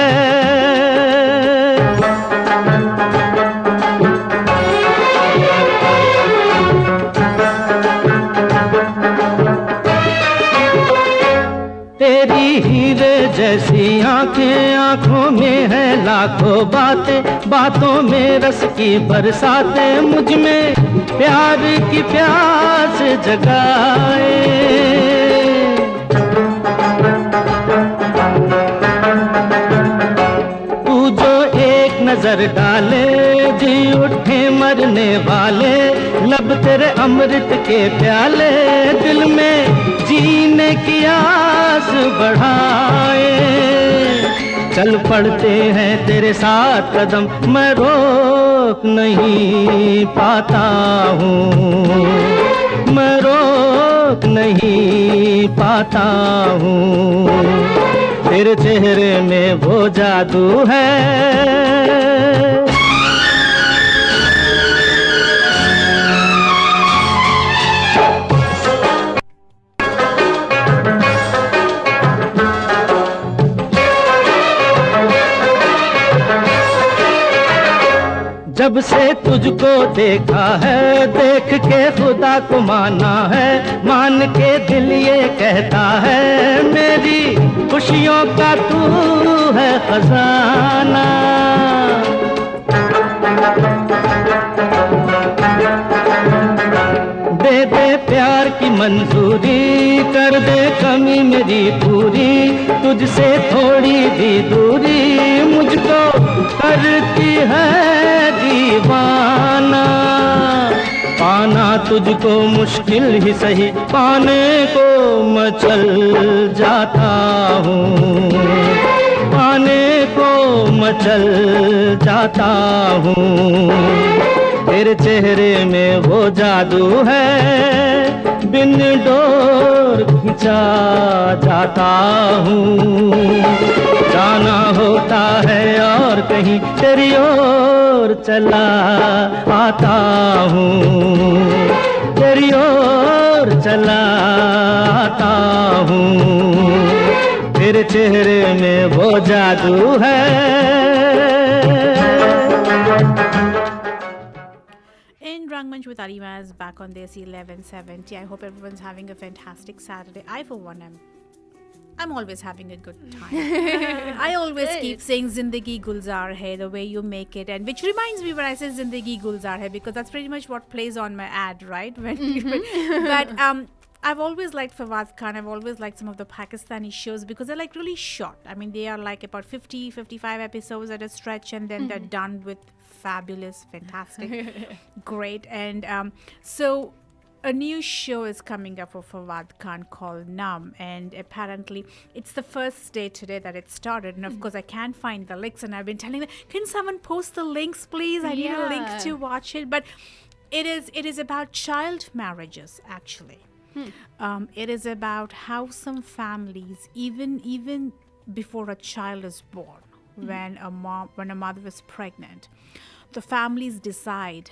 तेरी हीरे जैसी आंखें, आंखों में है लाखों बातें, बातों में रस की बरसातें, मुझ में प्यार की प्यास जगाए। तू जो एक नजर डाले, जी उठे मरने वाले, लब तेरे अमृत के प्याले, दिल में जीने की आस बढ़ाए। चल पड़ते हैं तेरे साथ कदम, मैं रोक नहीं पाता हूँ, मैं रोक नहीं पाता हूँ। तेरे चेहरे में वो जादू है। जब से तुझको देखा है, देख के खुदा को माना है, मान के दिल ये कहता है, मेरी खुशियों का तू है खजाना। दे दे प्यार की मंजूरी, कर दे कमी मेरी पूरी, तुझसे थोड़ी भी दूरी मुझको करती है दीवाना। पाना तुझको मुश्किल ही सही, पाने को मचल जाता हूँ, पाने को मचल जाता हूँ। तेरे चेहरे में वो जादू है, बिन डोर खिंचा जाता हूँ। जाना होता है और कहीं तेरी ओर चला आता हूँ, तेरी ओर चला आता हूँ। तेरे चेहरे में वो जादू है। In Rangmunch with Alima is back on Desi 1170. I hope everyone's having a fantastic Saturday. I, for one, I'm always having a good time. I always keep saying Zindagi Gulzar Hai, the way you make it, and which reminds me when I say Zindagi Gulzar Hai, because that's pretty much what plays on my ad, right? But I've always liked Fawad Khan. I've always liked some of the Pakistani shows because they're like really short. I mean, they are like about 50, 55 episodes at a stretch, and then they're done with fabulous, fantastic, great. And so a new show is coming up for Fawad Khan called Numb, and apparently it's the first day today that it started. And of course, I can't find the links, and I've been telling them, can someone post the links, please? I need a link to watch it. But it is about child marriages, actually. It is about how some families, even before a child is born, when a mother is pregnant, the families decide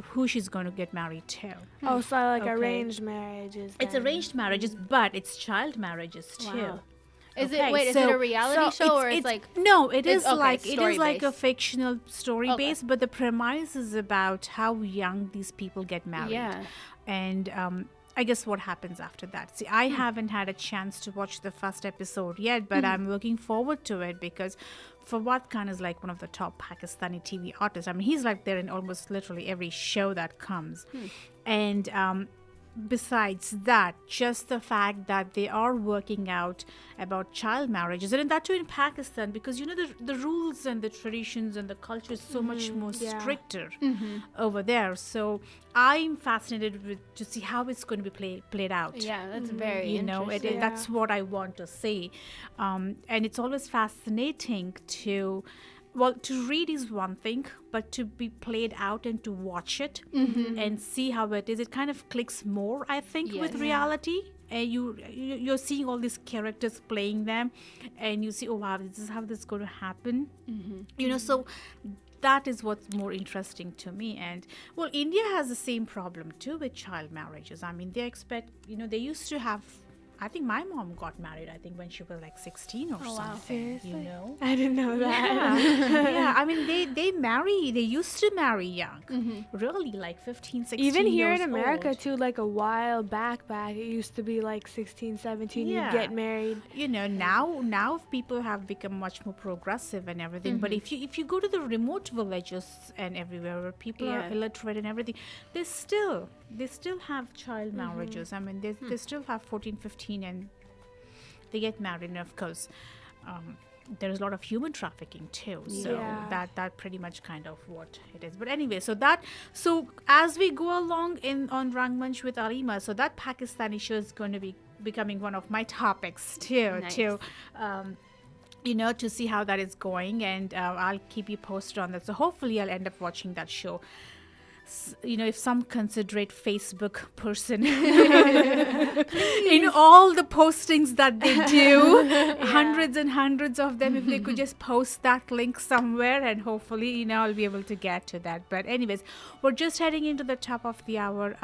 who she's going to get married to. Oh, so like arranged marriages. It's arranged marriages, but it's child marriages too. Wow. Is Okay, it is so- it a reality show or it's like no? It is okay, like it is like a story-based. fictional story based, but the premise is about how young these people get married. Yeah. And I guess what happens after that. See, I haven't had a chance to watch the first episode yet, but I'm looking forward to it because Fawad Khan is like one of the top Pakistani TV artists. I mean, he's like there in almost literally every show that comes. And besides that, just the fact that they are working out about child marriages, and that too in Pakistan, because the rules and the traditions and the culture is so much more stricter over there. So I'm fascinated to see how it's going to be played out. Yeah, that's very interesting. That's what I want to see, and it's always fascinating to read is one thing, but to be played out and to watch it and see how it is, it kind of clicks more, I think, with reality. And you're seeing all these characters playing them, and you see, oh wow, this is how this is going to happen. So that is what's more interesting to me. And India has the same problem too with child marriages. I mean, they expect, they used to have, I think my mom got married, I think when she was like 16 or something. Wow. Seriously? know? I didn't know that. Yeah, I mean, they used to marry young. Really, like 15, 16 Even here years in America old. too, like a while back, it used to be like 16, 17, Yeah. you get married. Now people have become much more progressive and everything. But if you go to the remote villages and everywhere where people are illiterate and everything, they still have child marriages. I mean, they still have 14, 15, and they get married. And of course, there's a lot of human trafficking too. So that pretty much kind of what it is. But anyway, so as we go along on Rangmunch with Alima, so that Pakistani show is going to be becoming one of my topics too. Nice. To see how that is going, and I'll keep you posted on that. So hopefully I'll end up watching that show. If some considerate Facebook person in all the postings that they do, hundreds and hundreds of them, if they could just post that link somewhere, and hopefully I'll be able to get to that. But anyways, we're just heading into the top of the hour.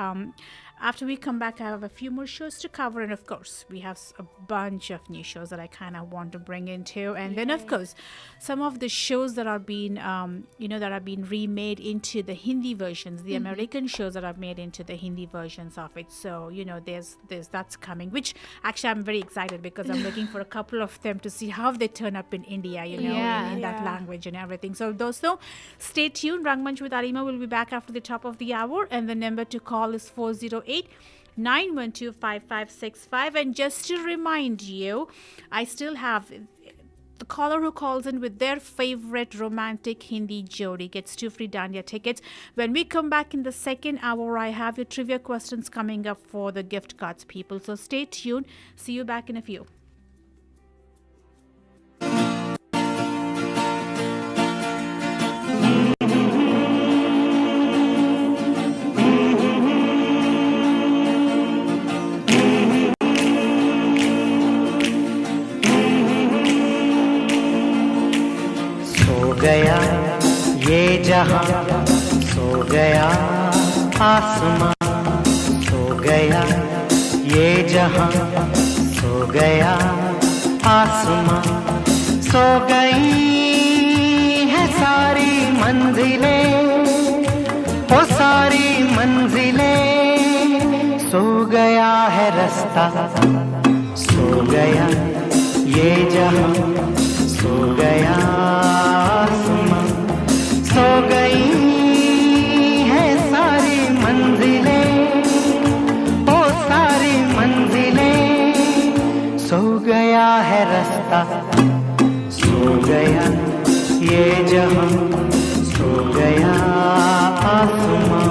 After we come back, I have a few more shows to cover, and of course we have a bunch of new shows that I kind of want to bring into, and then of course some of the shows that are being that are being remade into the Hindi versions, the American shows that are made into the Hindi versions of it. So there's that's coming, which actually I'm very excited, because I'm looking for a couple of them to see how they turn up in India, in that language and everything. So dosto, stay tuned. Rangmunch with Alima will be back after the top of the hour, and the number to call is 408-912-5565. And just to remind you, I still have the caller who calls in with their favorite romantic Hindi jodi gets 2 free Dandiya tickets. When we come back in the second hour, I have your trivia questions coming up for the gift cards, people. So stay tuned. See you back in a few. गया ये जहां, सो गया आसमां, सो गया ये जहां, सो गया आसमां, सो गई है सारी मंजिलें, ओ सारी मंजिलें, सो गया है रास्ता, सो गया ये जहां, सो गया आसमां, सो गई है सारी मंजिलें, ओ सारी मंजिलें, सो गया है रास्ता, सो गया ये जहां, सो गया आसमां।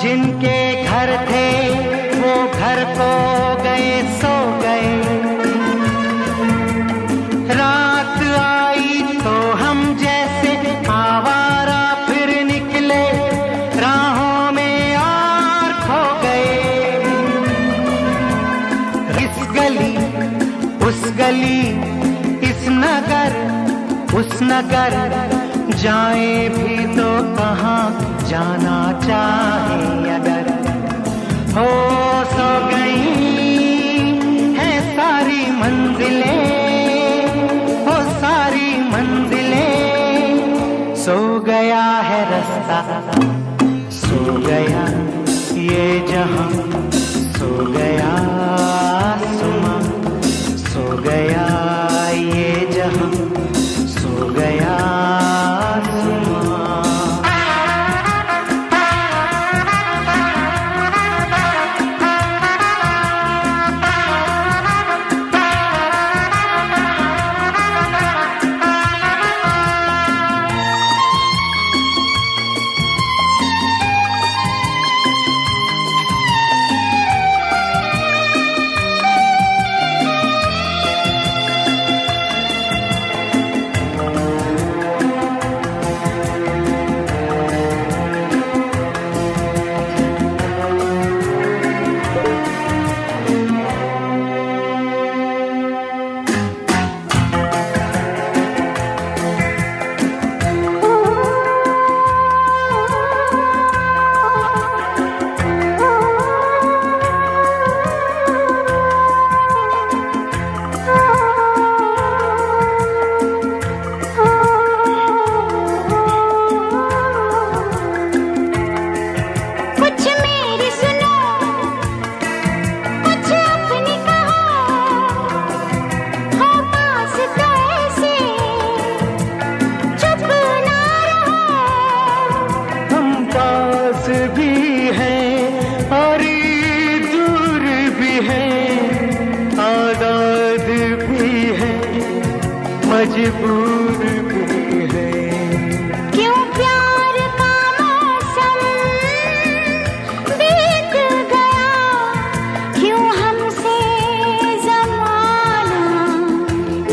जिनके घर थे वो घर को गए, सो गए, रात आई तो हम जैसे आवारा फिर निकले राहों में और खो गए, इस गली गली इस नगर उस नगर जाए भी तो कहाँ जाना चाहे अगर हो सो गई है सारी मंजिलें हो सारी मंजिलें सो गया है रास्ता सो गया ये जहां सो गया आसमां सो गया ये जहां सो गया आसमां मजबूर भी है क्यों प्यार का मौसम बीत गया क्यों हमसे ज़माना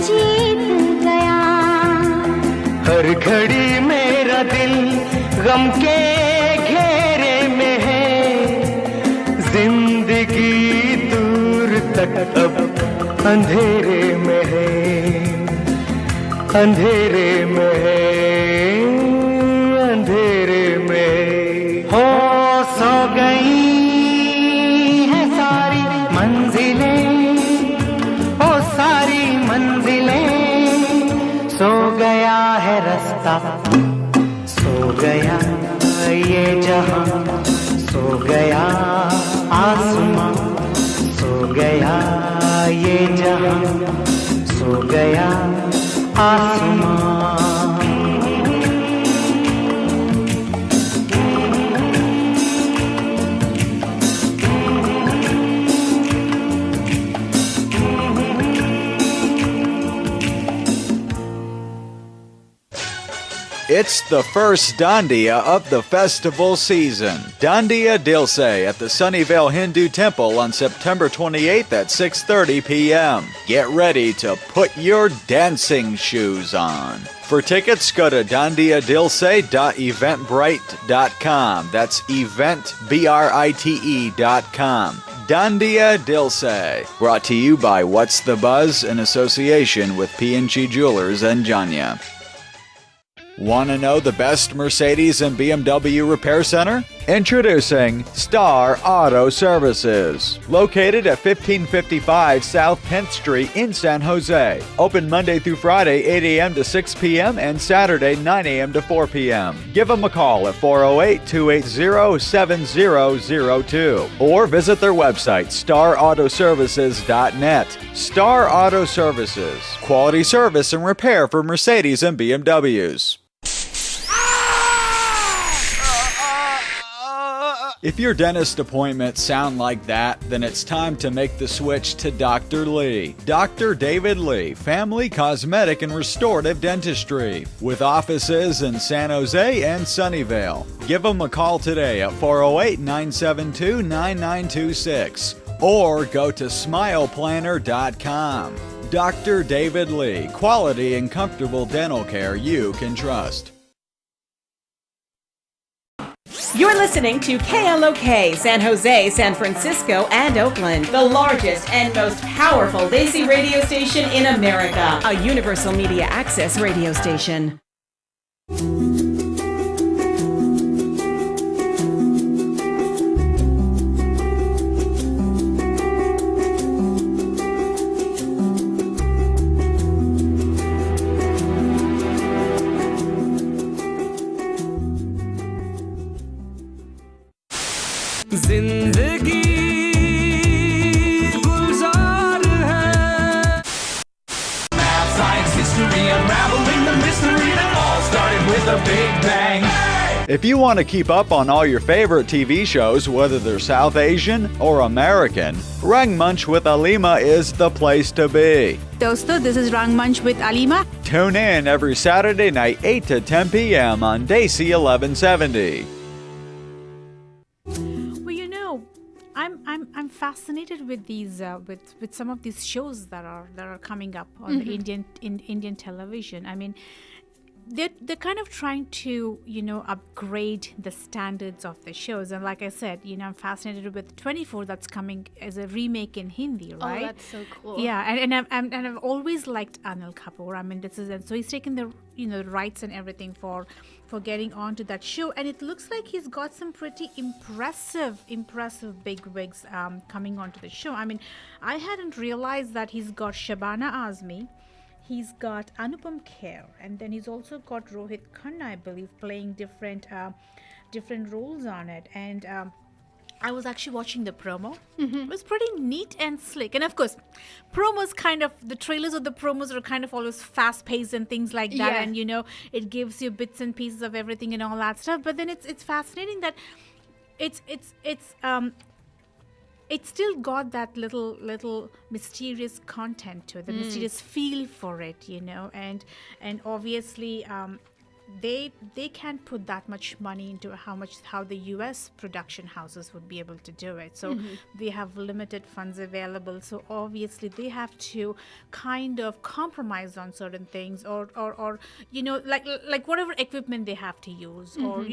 जीत गया हर घड़ी मेरा दिल गम के घेरे में है जिंदगी दूर तक अब अंधेरे में है अंधेरे में है अंधेरे में हो सो गई है सारी मंजिलें हो सारी मंजिलें सो गया है रास्ता सो गया ये जहां सो गया आसमां सो गया ये जहां सो गया आसमां It's the first Dandiya of the festival season. Dandiya Dilse at the Sunnyvale Hindu Temple on September 28th at 6:30 p.m. Get ready to put your dancing shoes on. For tickets, go to dandiyadilse.eventbrite.com. That's eventbrite.com. Dandiya Dilse. Brought to you by What's the Buzz in association with P&G Jewelers and Janya. Want to know the best Mercedes and BMW repair center? Introducing Star Auto Services. Located at 1555 South 10th Street in San Jose. Open Monday through Friday, 8 a.m. to 6 p.m. and Saturday, 9 a.m. to 4 p.m. Give them a call at 408-280-7002 or visit their website, starautoservices.net. Star Auto Services. Quality service and repair for Mercedes and BMWs. If your dentist appointments sound like that, then it's time to make the switch to Dr. Lee. Dr. David Lee, Family Cosmetic and Restorative Dentistry, with offices in San Jose and Sunnyvale. Give them a call today at 408-972-9926 or go to smileplanner.com. Dr. David Lee, quality and comfortable dental care you can trust. You're listening to KLOK, San Jose, San Francisco, and Oakland, the largest and most powerful Desi radio station in America, a universal media access radio station. जिंदगी गुलजार है Math, science, history, unraveling the mystery that all started with a big bang. If you want to keep up on all your favorite TV shows, whether they're South Asian or American, Rangmunch with Alima is the place to be. Dosto, this is Rangmunch with Alima. Tune in every Saturday night 8 to 10 p.m. on Desi 1170. I'm fascinated with these with some of these shows that are coming up on the Indian television. I mean, they're kind of trying to upgrade the standards of the shows, and like I said, I'm fascinated with 24 that's coming as a remake in Hindi, right? Oh, that's so cool. Yeah, and I've always liked Anil Kapoor. I mean, so he's taken the rights and everything for getting onto that show, and it looks like he's got some pretty impressive big wigs coming onto the show. I mean, I hadn't realized that he's got Shabana Azmi, he's got Anupam Kher, and then he's also got Rohit Khanna, I believe, playing different roles on it. And I was actually watching the promo. It was pretty neat and slick. And of course, the trailers of the promos are kind of always fast-paced and things like that. Yeah. And, it gives you bits and pieces of everything and all that stuff. But then it's fascinating that it's still got that little mysterious content to it, the mysterious feel for it, and obviously they can't put that much money into how the US production houses would be able to do it. So they have limited funds available. So obviously they have to kind of compromise on certain things, or like whatever equipment they have to use, or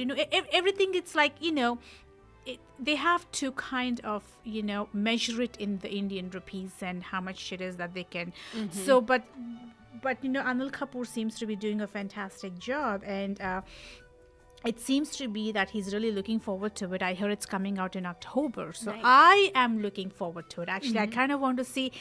everything. It's like they have to kind of measure it in the Indian rupees and how much it is that they can. So but Anil Kapoor seems to be doing a fantastic job, and it seems to be that he's really looking forward to it. I hear it's coming out in October, so Nice. I am looking forward to it. Actually, I kind of want to see,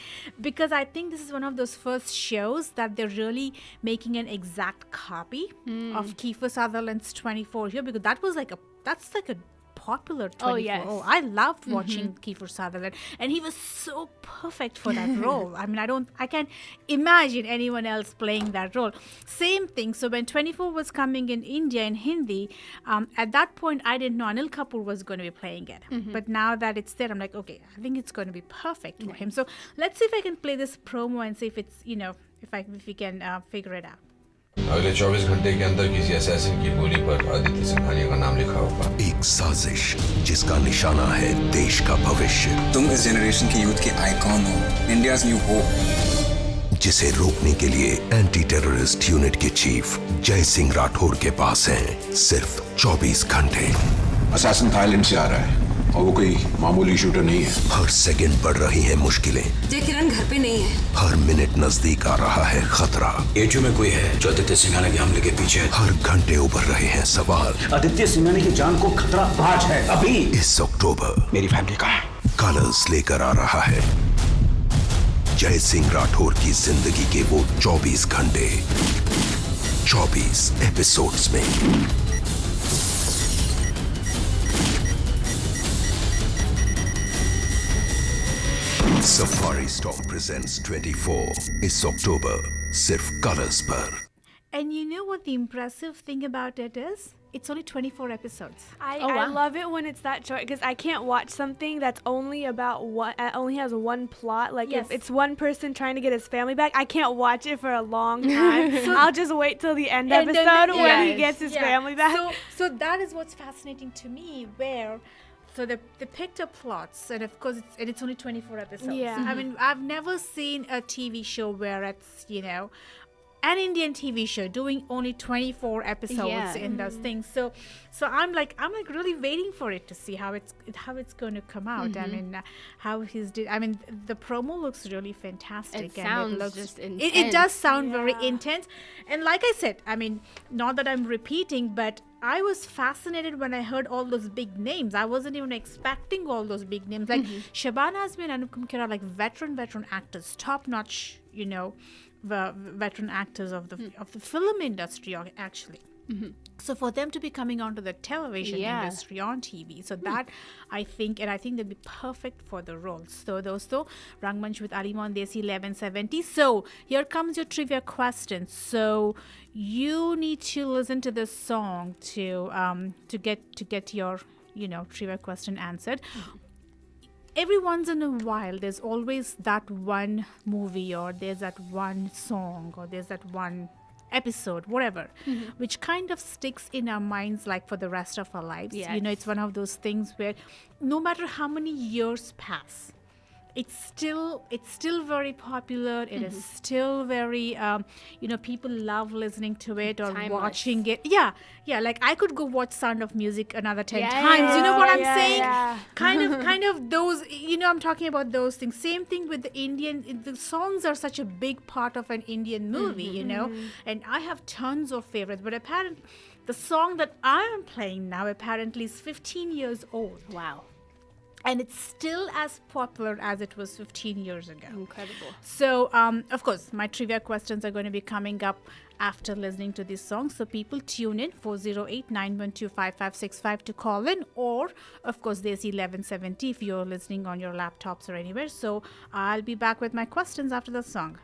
because I think this is one of those first shows that they're really making an exact copy of Kiefer Sutherland's 24 here, because that's like a popular 24. Oh, yes. I loved watching Kiefer Sutherland, and he was so perfect for that role. I mean, I can't imagine anyone else playing that role. Same thing. So when 24 was coming in India in Hindi, at that point I didn't know Anil Kapoor was going to be playing it. But now that it's there, I'm like, okay, I think it's going to be perfect for him. So let's see if I can play this promo and see if it's if we can figure it out. अगले 24 घंटे के अंदर किसी assassin की गोली पर आदित्य सिंघानिया का नाम लिखा होगा। एक साजिश जिसका निशाना है देश का भविष्य। तुम इस जनरेशन की यूथ के आइकॉन हो, इंडियाज न्यू होप। जिसे रोकने के लिए एंटी टेररिस्ट यूनिट के चीफ जय सिंह राठौर के पास हैं सिर्फ 24 घंटे। असैसिन थाईलैंड से आ रहा है और वो कोई मामूली शूटर नहीं है। हर सेकंड बढ़ रही हैं मुश्किलें। जय किरण घर पे नहीं है। हर मिनट नजदीक आ रहा है खतरा। एटीओ में कोई है जो आदित्य सिंघानिया के हमले के पीछे है। हर घंटे उभर रहे हैं सवाल। आदित्य सिंघानिया की जान को खतरा आज है, अभी। इस अक्टूबर मेरी फैमिली कहाँ है? कलर्स लेकर आ रहा है जय सिंह राठौर की जिंदगी के वो 24 घंटे 24 एपिसोड्स में। Safari Storm presents 24 इस अक्टूबर सिर्फ कलर्स पर। And you know what the impressive thing about it is? It's only 24 episodes. I wow. love it when it's that short, because I can't watch something that's only about only has one plot. Like Yes. if it's one person trying to get his family back, I can't watch it for a long time. I'll just wait till the end And then episode when he yes. gets his Yeah. family back. So that is what's fascinating to me, where so they picked up plots, and of course it's only 24 episodes. Yeah. I mean, I've never seen a TV show where it's an Indian TV show doing only 24 episodes in those things. So I'm like really waiting for it to see how it's going to come out. I mean, how he's did. I mean, the promo looks really fantastic. It sounds it looks just it does sound very intense. And like I said, I mean, not that I'm repeating, but I was fascinated when I heard all those big names. I wasn't even expecting all those big names. Like Shabana Azmi and Anupam Kher are like veteran actors, top notch, you know, the veteran actors of the film industry actually. So for them to be coming onto the television industry on TV, so that I think they'd be perfect for the roles. So dosto, Rangmunch with Alima on Desi 1170. So here comes your trivia question. So you need to listen to this song to get your, you know, trivia question answered. Every once in a while, there's always that one movie, or there's that one song, or there's that one episode, whatever, which kind of sticks in our minds like for the rest of our lives. You know, it's one of those things where no matter how many years pass, it's still very popular. It is still very you know, people love listening to it or watching it. Like I could go watch Sound of Music another 10 times. You know what I'm saying? Kind of those, you know, I'm talking about those things. Same thing with the songs are such a big part of an Indian movie, you know, and I have tons of favorites, but apparently the song that I am playing now apparently is 15 years old. Wow. And it's still as popular as it was 15 years ago. Incredible. So, of course, my trivia questions are going to be coming up after listening to this song. So people tune in, 408-912-5565 to call in, or, of course, Desi 1170 if you're listening on your laptops or anywhere. So I'll be back with my questions after the song.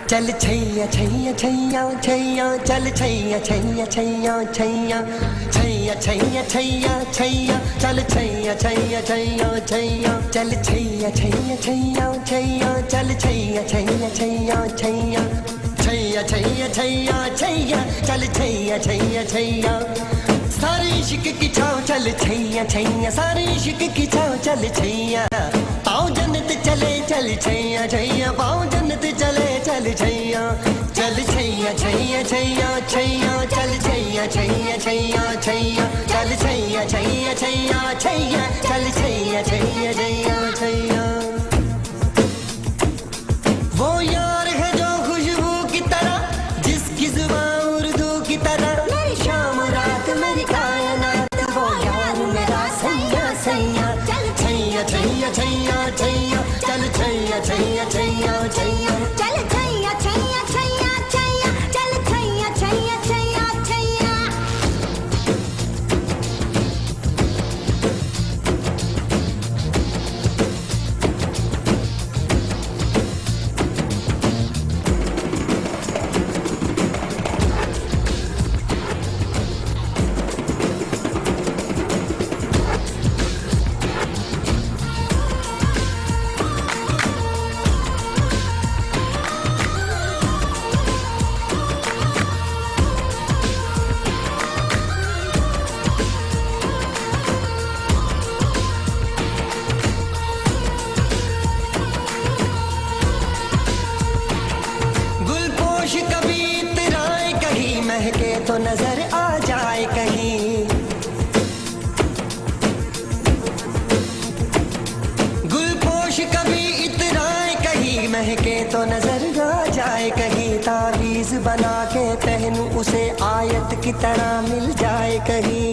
चल छैया छैया छैया छैया चल छैया छैया छैया छैया छैया छैया छैया छैया चल छैया छैया छैया छैया चल छैया छैया छैया छैया चल छैया छैया छैया छैया छैया छैया छैया छैया चल छैया छैया छैया सारे इश्क की छाँव चल छैया छैया सारे इश्क की छाँव चल छैया पाँव जन्नत चले चल छैया छैया पाँव जन्नत चले चल छैया चल छैया छैया छैया छैया चल छैया छैया छैया छैया चल छैया छैया छैया छैया चल छैया छैया छैया छैया वो यार है जो खुशबू की तरह जिसकी जुबान उर्दू की तरह मेरी शाम रात मेरी कायनात वो यार मेरा सैया सैया चल छैया छैया छैया छैया चल छैया छैया छैया छैया चल छैया छैया छैया छैया चल छैया छैया छैया छैया तो नजर आ जाए कहीं गुलपोश कभी इतराए कहीं महके तो नजर आ जाए कहीं तावीज बना के पहनूं उसे आयत की तरह मिल जाए कहीं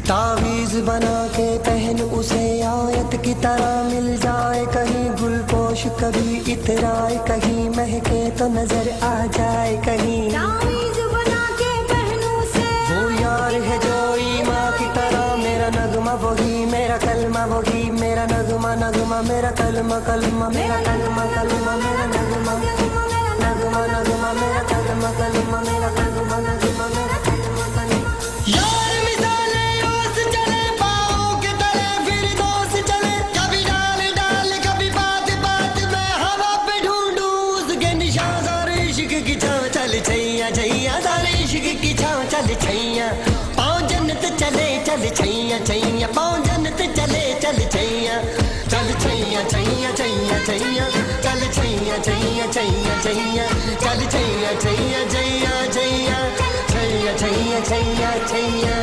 तावीज बना के पहनूं उसे आयत की तरह मिल जाए कहीं गुलपोश कभी इतराए कहीं महके तो नजर आ जाए कहीं तावीज बना के कलमा कलमा मेरा कलमा कलमा मेरा नगमा नगमा नगमा मेरा कलमा कलमा मेरा नगमा नगमा मेरा कलमा कलमा यार मिसाले ओस चले पाओ के तले फिर दोस्त चले कभी डाल डाल कभी बात बात में हवा पे ढूंढूं उसके निशान सारे इश्क की छाँव चल छैया छैया सारे इश्क की छाँव चल छैया पाँव जन्नत चले चल छैया छैया पाँव जन्नत चले चल छैया चल छैया छैया छैया छैया चल छैया छैया छैया छैया चल Chaiyya Chaiyya Chaiyya Chaiyya Chaiyya Chaiyya Chaiyya Chaiyya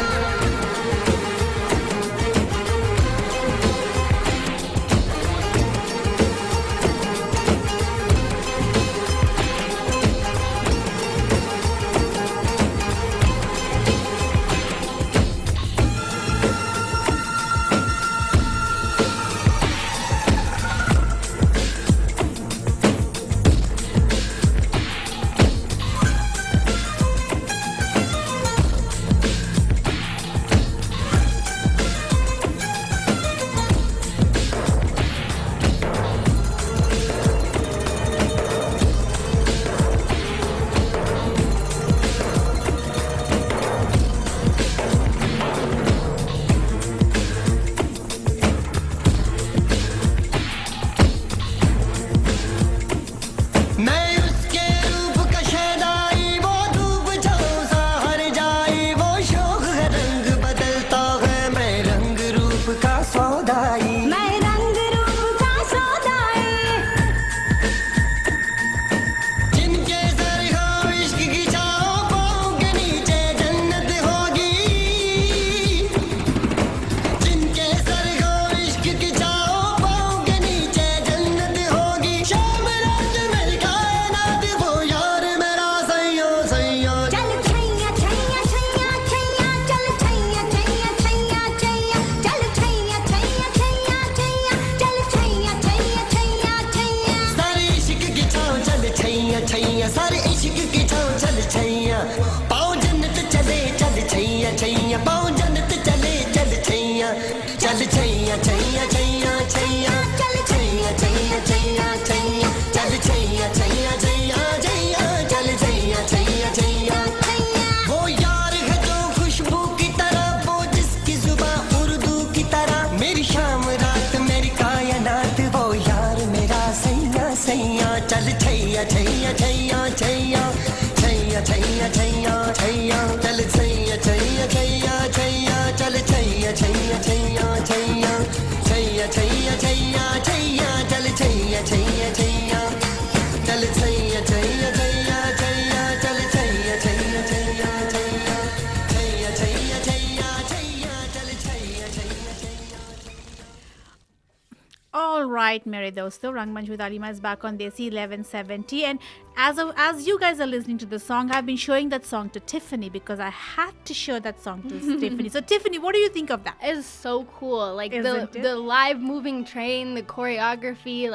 Right, mere dosto, Rangmunch with Alima is back on Desi 1170, and as you guys are listening to the song, I've been showing that song to Tiffany because I had to show that song to Tiffany. So Tiffany, what do you think of that? It's so cool. Like Isn't the live moving train, the choreography,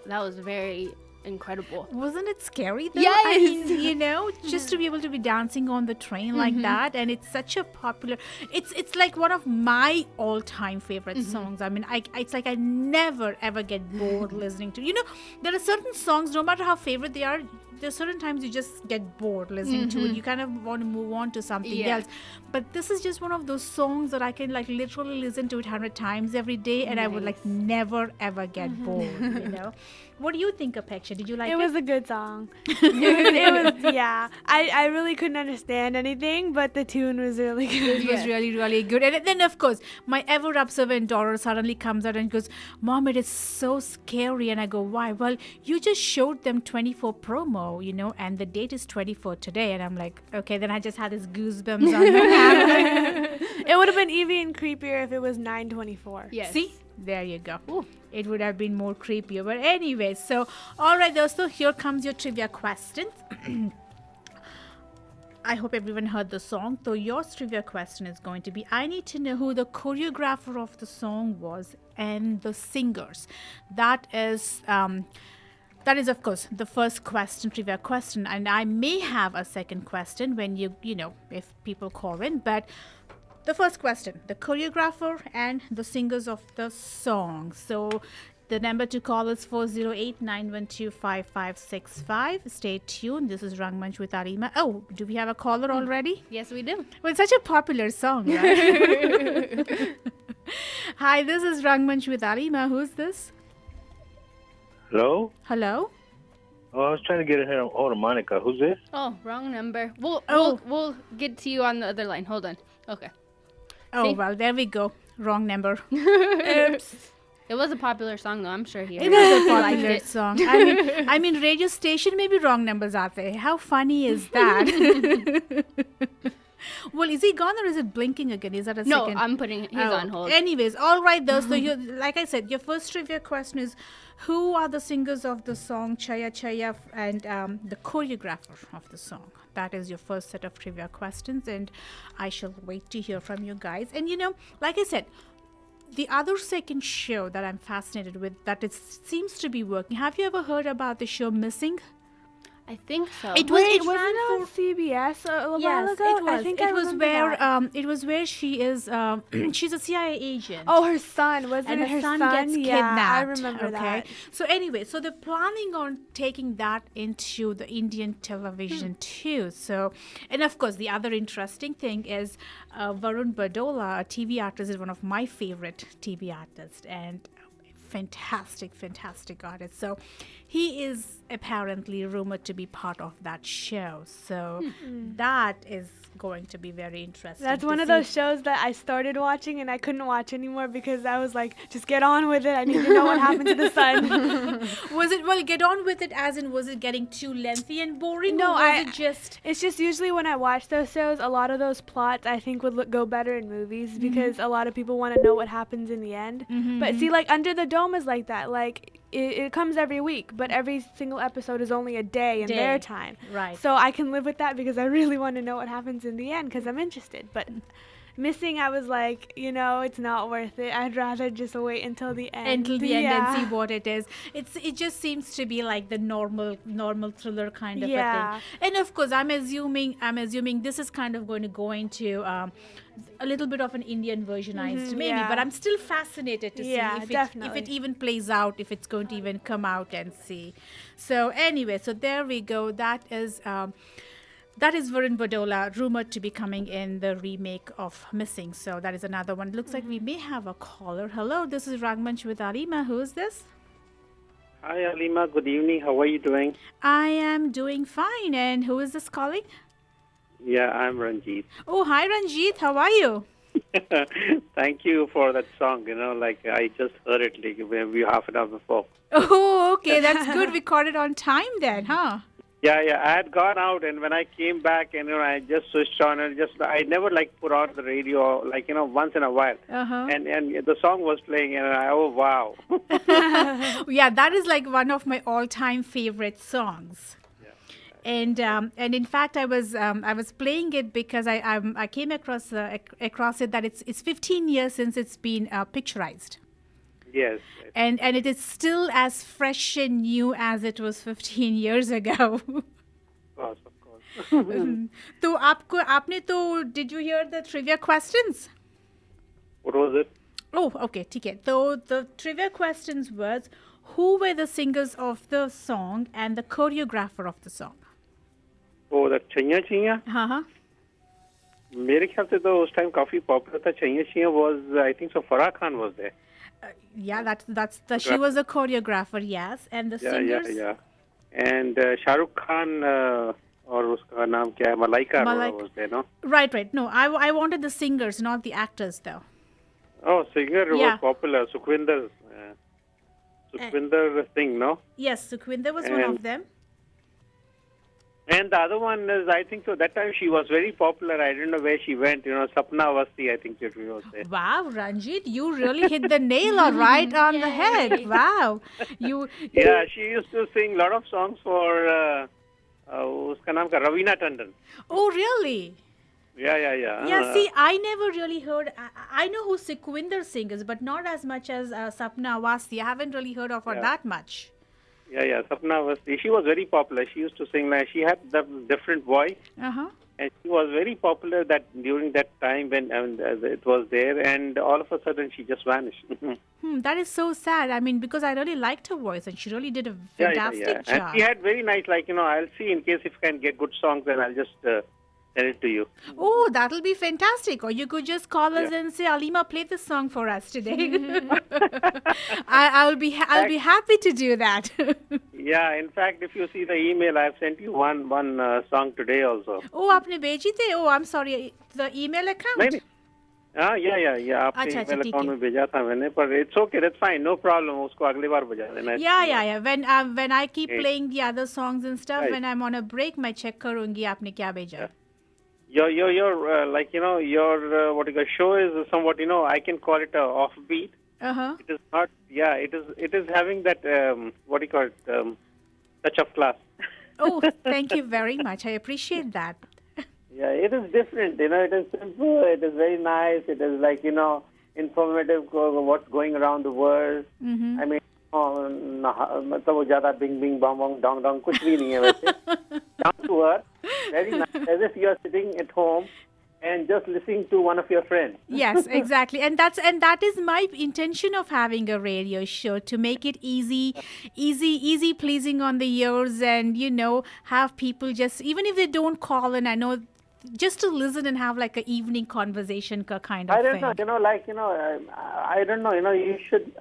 that was very incredible. Wasn't it scary though? Yes. I mean, just to be able to be dancing on the train like that, and it's such a popular, it's like one of my all-time favorite songs. I mean, it's like I never ever get bored listening to. There are certain songs, no matter how favorite they are, there's certain times you just get bored listening to it. You kind of want to move on to something else. But this is just one of those songs that I can like literally listen to it 100 times every day, and I would like never ever get bored. What do you think, Apeksha? Did you like it? It was a good song. it was yeah. I really couldn't understand anything, but the tune was really good. It was really, really good. And then, of course, my ever-observant daughter suddenly comes out and goes, Mom, it is so scary. And I go, why? Well, you just showed them 24 promo, and the date is 24 today. And I'm like, okay, then I just had this goosebumps on my hand. It would have been even creepier if it was 9:24. Yes. See? There you go. Ooh, it would have been more creepier. But anyway, so, all right, dosto, here comes your trivia questions. I hope everyone heard the song. So your trivia question is going to be, I need to know who the choreographer of the song was and the singers. That is, of course, the first question, trivia question. And I may have a second question when if people call in. But the first question, the choreographer and the singers of the song. So The number to call is 408-912-5565. Stay tuned. This is Rangmunch with Alima. Oh, do we have a caller already? Yes, we do. Well, it's such a popular song, right? Hi, this is Rangmunch with Alima. Who's this? Hello? Hello? Oh, I was trying to get a hold of Monica. Who's this? Oh, wrong number. We'll get to you on the other line. Hold on. Okay. Oh, See? well, there we go. Wrong number. Oops. It was a popular song, though. I'm sure he It was a liked popular it. song. I mean, radio station में भी wrong numbers आते हैं. How funny is that? Well, is he gone or is it blinking again? Is that a No, second? I'm putting. He's on hold. Anyways, all right, though. So, like I said, your first trivia question is, who are the singers of the song Chaya Chaya and the choreographer of the song? That is your first set of trivia questions, and I shall wait to hear from you guys. And like I said, the other second show that I'm fascinated with, that it seems to be working. Have you ever heard about the show Missing? I think so. It was Wait, wasn't it on CBS a while Yes, ago? it was. I think I it was remember where that. it was where she is. She's a CIA agent. Oh, her son. Wasn't And it her son son? gets Yeah, kidnapped. I remember that. So anyway, so they're planning on taking that into the Indian television too. So, and of course, the other interesting thing is Varun Badola, a TV artist, is one of my favorite TV artists, and fantastic artist. So he is apparently rumored to be part of that show. So that is going to be very interesting. That's to one of see. those shows that I started watching and I couldn't watch anymore because I was like, just get on with it. I need to know what happened to the son. Was it, well, get on with it as in, was it getting too lengthy and boring? No, or was it just... It's just usually when I watch those shows, a lot of those plots I think would go better in movies because a lot of people want to know what happens in the end. But see, like Under the Dome is like that. Like it comes every week, but every single episode is only a day in their time. Right. So I can live with that because I really want to know what happens in the end because I'm interested. But Missing, I was like, it's not worth it. I'd rather just wait until the end. Until the end and see what it is. It just seems to be like the normal thriller kind of a thing. And of course, I'm assuming this is kind of going to go into a little bit of an Indian versionized maybe, but I'm still fascinated to see if it even plays out, if it's going to even come out and see. So anyway, so there we go. That is Varun Badola, rumored to be coming in the remake of Missing. So that is another one. Looks like we may have a caller. Hello, this is Rangmunch with Alima. Who is this? Hi, Alima. Good evening. How are you doing? I am doing fine. And who is this calling? Yeah, I'm Ranjit. Oh, hi Ranjit. How are you? Thank you for that song. I just heard it maybe half an hour before. Oh, okay. That's good. We caught it on time then, huh? Yeah. I had gone out, and when I came back, and I just switched on, and I never put on the radio once in a while, and the song was playing, and oh wow. Yeah, that is like one of my all-time favorite songs. And in fact, I was playing it because I came across it that it's 15 years since it's been picturized. Yes. And it is still as fresh and new as it was 15 years ago. Of course. So did you hear the trivia questions? What was it? Oh, okay, okay. So the trivia questions was, who were the singers of the song and the choreographer of the song? Oh, the Chaiya Chaiya? Uh-huh. मेरे ख्याल से तो उस time काफी popular था. Chaiya Chaiya was, I think so, Farah Khan was there. Yeah, she was a choreographer, yes. And the singers? Yeah. And Shah Rukh Khan, or uska naam kya hai, Malaika was there, no? Right. No, I wanted the singers, not the actors, though. Oh, singer was popular. Sukhwinder Singh, no? Yes, Sukhwinder was one of them. And the other one is, I think so, that time she was very popular. I don't know where she went. Sapna Avasthi, I think she was there. Wow, Ranjit, you really hit the nail right on the head. Wow. Yeah, she used to sing a lot of songs for uska naam ka Ravina Tandon. Oh, really? Yeah. Yeah, see, I never really heard. I know who Sukhwinder Singh is, but not as much as Sapna Avasthi. I haven't really heard of her that much. Yeah, Sapna Avasthi. She was very popular. She used to sing she had the different voice. Uh-huh. And she was very popular that during that time when it was there, and all of a sudden she just vanished. That is so sad. I mean, because I really liked her voice, and she really did a fantastic job. And she had very nice, I'll see in case if you can get good songs, then I'll just send it to you. Oh, that'll be fantastic. Or you could just call us and say, Alima, play this song for us today. I'll be happy to do that. Yeah, in fact, if you see the email, I've sent you one song today also. Oh, आपने भेजी थी? Oh, I'm sorry. The email account? नहीं, yeah. आपके अच्छा, email ठीक account है. में भेजा था मैंने, but it's okay, that's fine, no problem. उसको अगली बार बजा देना. Yeah. When I keep playing the other songs and stuff, when I'm on a break, मैं check करूँगी आपने क्या भेजा. Your what you call show is somewhat, I can call it a offbeat. It is not. Yeah, it is having that what do you call it, touch of class. Oh, thank you very much. I appreciate that. Yeah, it is different. It is simple. It is very nice. It is informative. What's going around the world. I mean, मतलब वो ज़्यादा बिंग बिंग बॉन्ग बॉन्ग डोंग डोंग कुछ भी नहीं है वैसे. Down to earth, very nice, as if you are sitting at home and just listening to one of your friends. Yes, exactly. And that is my intention of having a radio show, to make it easy pleasing on the ears, and have people just, even if they don't call in, I know, just to listen and have like an evening conversation kind of thing. I don't know, I don't know, you should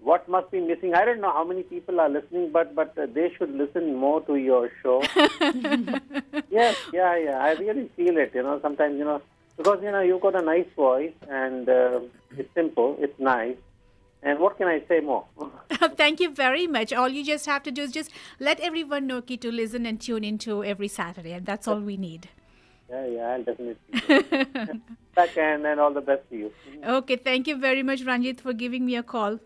what must be missing? I don't know how many people are listening, but they should listen more to your show. Yes, yeah. I really feel it, sometimes, because, you've got a nice voice, and it's simple, it's nice. And what can I say more? Thank you very much. All you just have to do is just let everyone know to listen and tune into every Saturday, and that's all we need. Yeah, I'll definitely do it. Back and all the best to you. Okay, thank you very much, Ranjit, for giving me a call.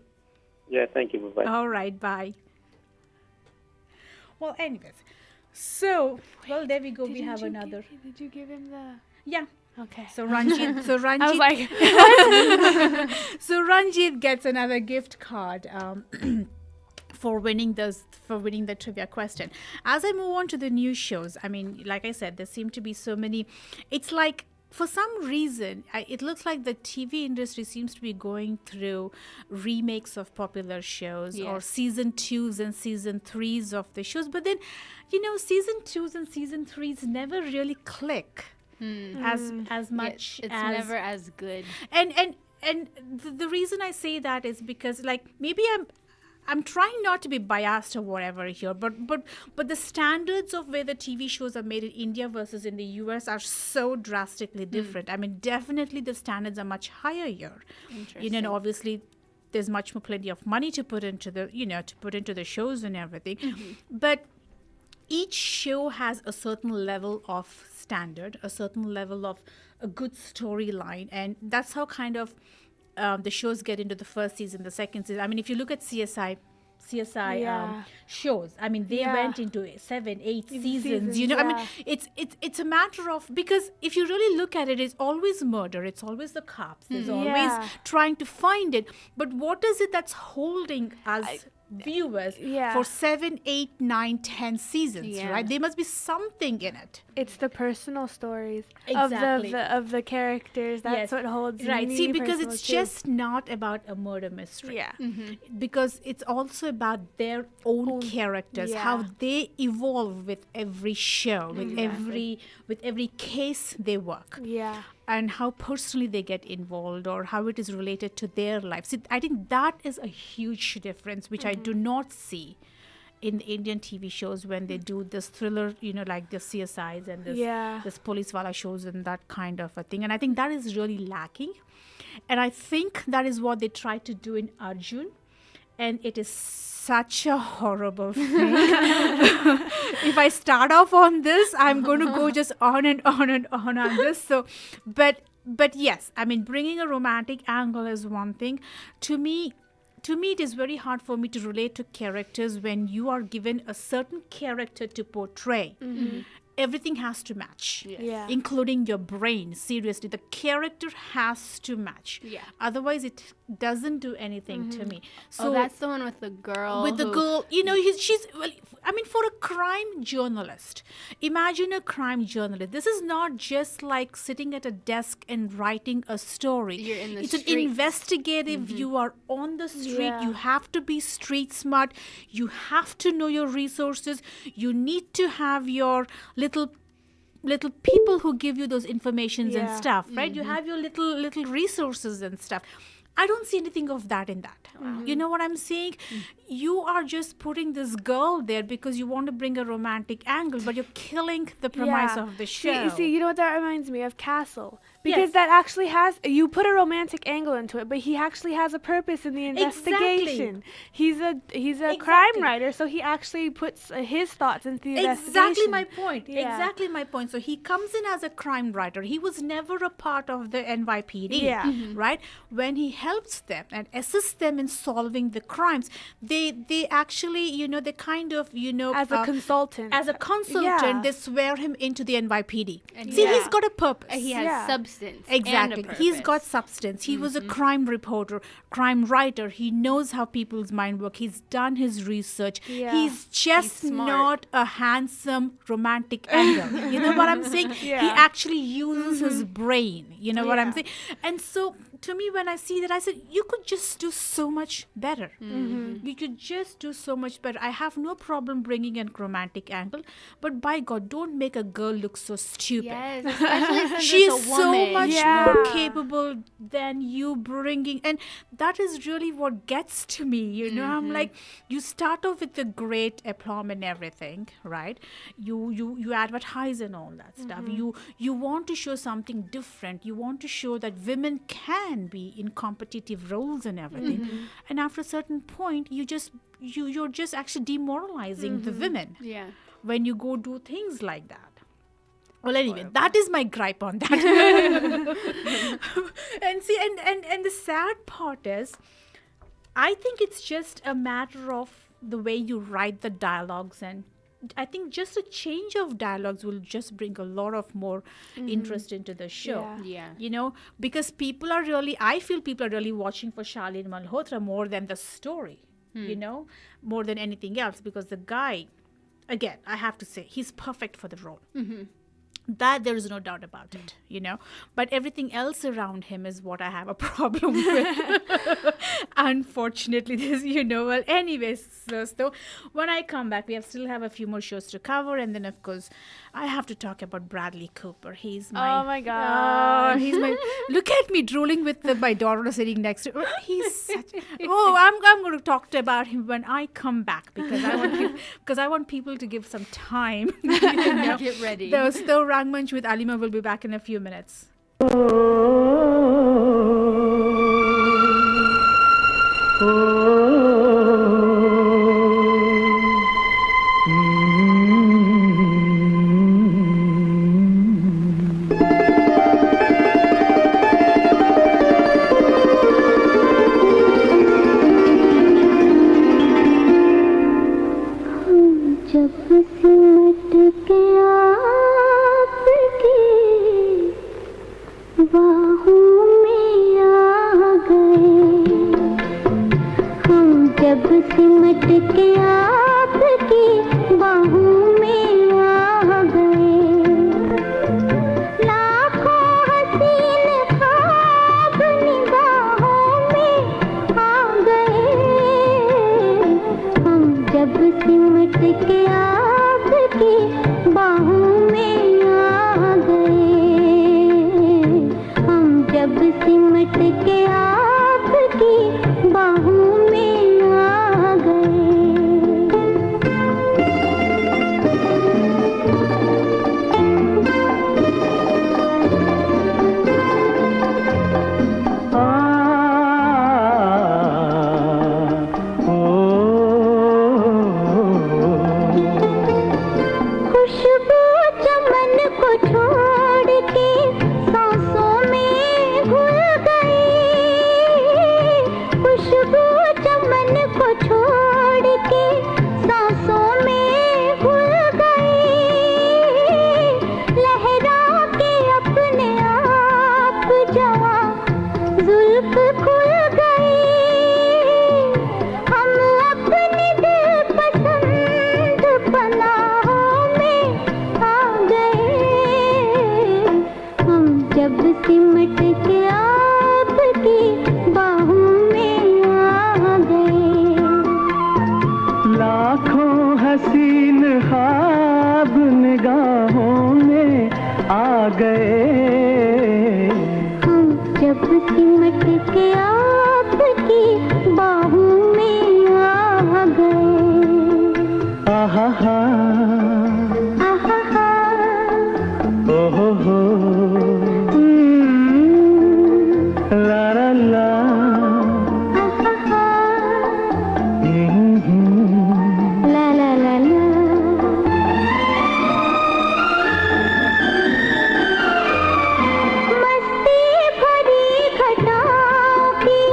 Yeah, thank you. Bye-bye. All right, bye. Well, anyways, so, there we go. We have another. Did you give him the... Yeah. Okay. So Ranjit I was like... So Ranjit gets another gift card for winning the trivia question. As I move on to the new shows, I mean, like I said, there seem to be so many. It's like, for some reason, it looks like the TV industry seems to be going through remakes of popular shows, or season 2s and season 3s of the shows. But then, season 2s and season 3s never really click as much. It's never as good. And the reason I say that is because, maybe I'm trying not to be biased or whatever here, but the standards of where the TV shows are made in India versus in the US are so drastically different. I mean, definitely the standards are much higher here. And obviously there's plenty of money to put into the shows and everything. But each show has a certain level of standard, a certain level of a good storyline, and that's how kind of the shows get into the first season, the second season. I mean, if you look at CSI shows, I mean, they went into 7, 8 seasons. I mean, it's a matter of, because if you really look at it, it's always murder, it's always the cops, there's always trying to find it. But what is it that's holding us viewers for 7, 8, 9, 10 seasons, right? There must be something in it. It's the personal stories Exactly. of the characters. That's what holds me. See, because it's too. just not about a murder mystery. Because it's also about their own characters, how they evolve with every show, with every case they work. And how personally they get involved, or how it is related to their life. See, I think that is a huge difference, which I do not see in the Indian TV shows when they do this thriller, like the CSIs and this police wala shows and that kind of a thing. And I think that is really lacking. And I think that is what they try to do in Arjun. And it is such a horrible thing. If I start off on this, I'm going to go just on and on and on this. So, but yes, I mean, bringing a romantic angle is one thing. To me, it is very hard for me to relate to characters when you are given a certain character to portray. Everything has to match, including your brain. Seriously, the character has to match. Otherwise, it doesn't do anything to me. So that's the one with the girl. with the girl, you know, she's well, I mean, for a crime journalist, imagine a crime journalist. This is not just like sitting at a desk and writing a story. You're in the It's an streets. investigative. You are on the street. Yeah. You have to be street smart. You have to know your resources. You need to have your little people who give you those informations and Yeah. stuff, right? You have your little resources and stuff. I don't see anything of that in that. You know what I'm saying? You are just putting this girl there because you want to bring a romantic angle, but you're killing the premise of the show. See, you know what that reminds me of? Castle. Because Yes. that actually has, you put a romantic angle into it, but he actually has a purpose in the investigation. He's a crime writer, so he actually puts his thoughts into the investigation. Exactly my point. Yeah. Exactly my point. So he comes in as a crime writer. He was never a part of the NYPD, Yeah. right? When he helps them and assists them in solving the crimes, they actually, you know, they kind of, you know, As a consultant. as a consultant, Yeah. they swear him into the NYPD. And See, yeah. he's got a purpose. He has Yeah. substance. Exactly. And a He's got purpose. substance. He was a crime reporter, crime writer. He knows how people's mind work. He's done his research. Yeah. He's just He's smart. not a handsome romantic angle. You know what I'm saying? Yeah. He actually uses his brain. You know what I'm Yeah. saying? And so to me, when I see that, I said, you could just do so much better. You could just do so much better. I have no problem bringing in romantic angle, but by God, don't make a girl look so stupid. Yes, especially since She it's is a so woman. much Yeah. more capable than you bringing, and that is really what gets to me. You know, I'm like, you start off with the great aplomb and everything, right? You advertise and all that stuff. You want to show something different. You want to show that women can be in competitive roles and everything. And after a certain point, you're just actually demoralizing the women Yeah. when you go do things like that. Well, anyway, that is my gripe on that. And see, and the sad part is, I think it's just a matter of the way you write the dialogues, and I think just a change of dialogues will just bring a lot of more interest into the show. Yeah. You know, because I feel people are really watching for Charlene Malhotra more than the story, you know, more than anything else, because the guy, again, I have to say, he's perfect for the role. That there is no doubt about it, you know. But everything else around him is what I have a problem with. Unfortunately, this, you know. Well, anyways, so when I come back, still have a few more shows to cover, and then of course, I have to talk about Bradley Cooper. He's my Oh my God. he's my. Look at me drooling with my daughter sitting next to. He's such. Oh, I'm going to talk about him when I come back, because I want people to give some time. You know? Get ready. So Rangmunch with Alima will be back in a few minutes. जब सिमट के आपकी बाहों में आ गए, हम जब सिमट के आपकी बाहों में आ गए, लाखों हसीन ख्वाब निगाहों में आ गए, हम जब सिमट के आपकी बाहों में आ गए, हम जब सिमट के आपकी बाहों में आ गए। ख्वाब निगाहों में आ गए। जब सिमट के आपकी बाहों में आ गए। आहा हा, आहा हा, ओहो हो, ला ला ला, आहा हा, ला ला ला ला। मस्ती भरी घटाओं की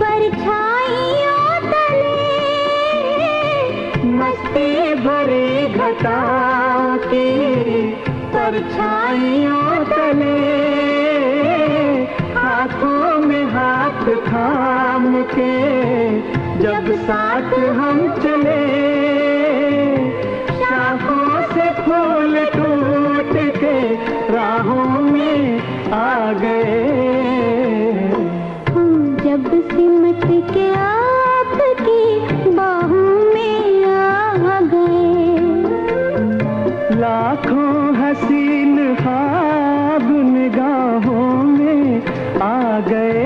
परछाइयों तले। मस्ती भरी घटाओं की परछाइयों तले, हाथों में हाथ थाम के जब साथ हम चले, शाखों से फूल टूट के राहों में आ गए। जब सिमट के आपकी बाहों में आ गए। लाखों हसीन ख्वाब निगाहों में आ गए।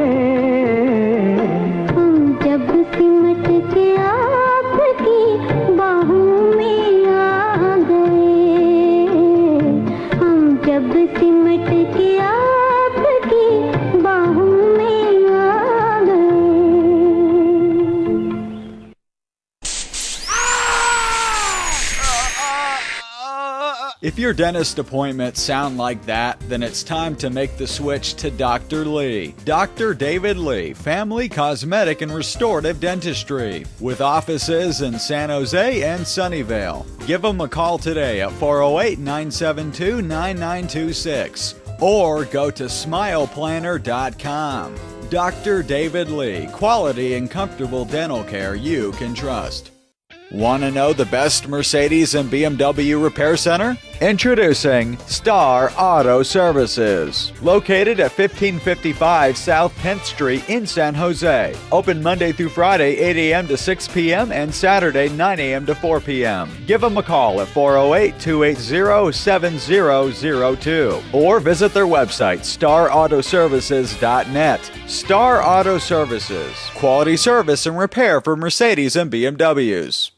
जब सिमट के आपकी बाहों में आ गए। हम जब सिमट के आपकी बाहों में आ गए। If your dentist appointments sound like that, then it's time to make the switch to Dr. Lee. Dr. David Lee, Family Cosmetic and Restorative Dentistry, with offices in San Jose and Sunnyvale. Give them a call today at 408-972-9926 or go to smileplanner.com. Dr. David Lee, quality and comfortable dental care you can trust. Want to know the best Mercedes and BMW repair center? Introducing Star Auto Services, located at 1555 South 10th Street in San Jose. Open Monday through Friday, 8 a.m. to 6 p.m. and Saturday, 9 a.m. to 4 p.m. Give them a call at 408-280-7002 or visit their website, starautoservices.net. Star Auto Services, quality service and repair for Mercedes and BMWs.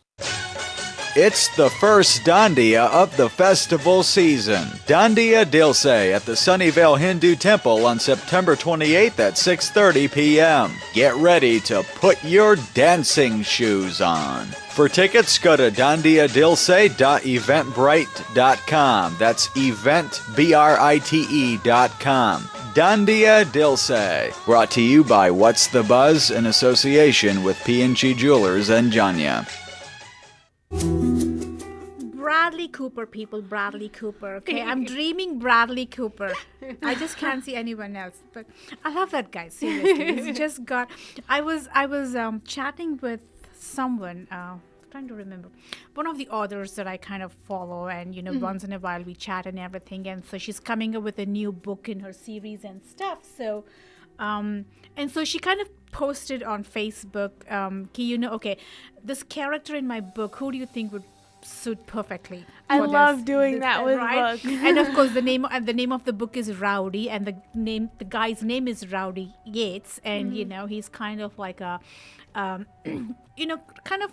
It's the first Dandiya of the festival season. Dandiya Dilse at the Sunnyvale Hindu Temple on September 28th at 6:30 p.m. Get ready to put your dancing shoes on. For tickets, go to dandiyadilse.eventbrite.com. That's eventbrite.com. Dandiya Dilse. Brought to you by What's the Buzz in association with P&G Jewelers and Janya. Bradley Cooper, people, Bradley Cooper. Okay, I'm dreaming Bradley Cooper. I just can't see anyone else, but I love that guy. Seriously, he's just got. I was chatting with someone. Trying to remember one of the authors that I kind of follow, and once in a while we chat and everything. And so she's coming up with a new book in her series and stuff. So, and so she kind of posted on Facebook, okay, this character in my book, who do you think would suit perfectly? I love doing that with books. And of course, the name of the book is Rowdy, and the guy's name is Rowdy Yates, and he's kind of like a, kind of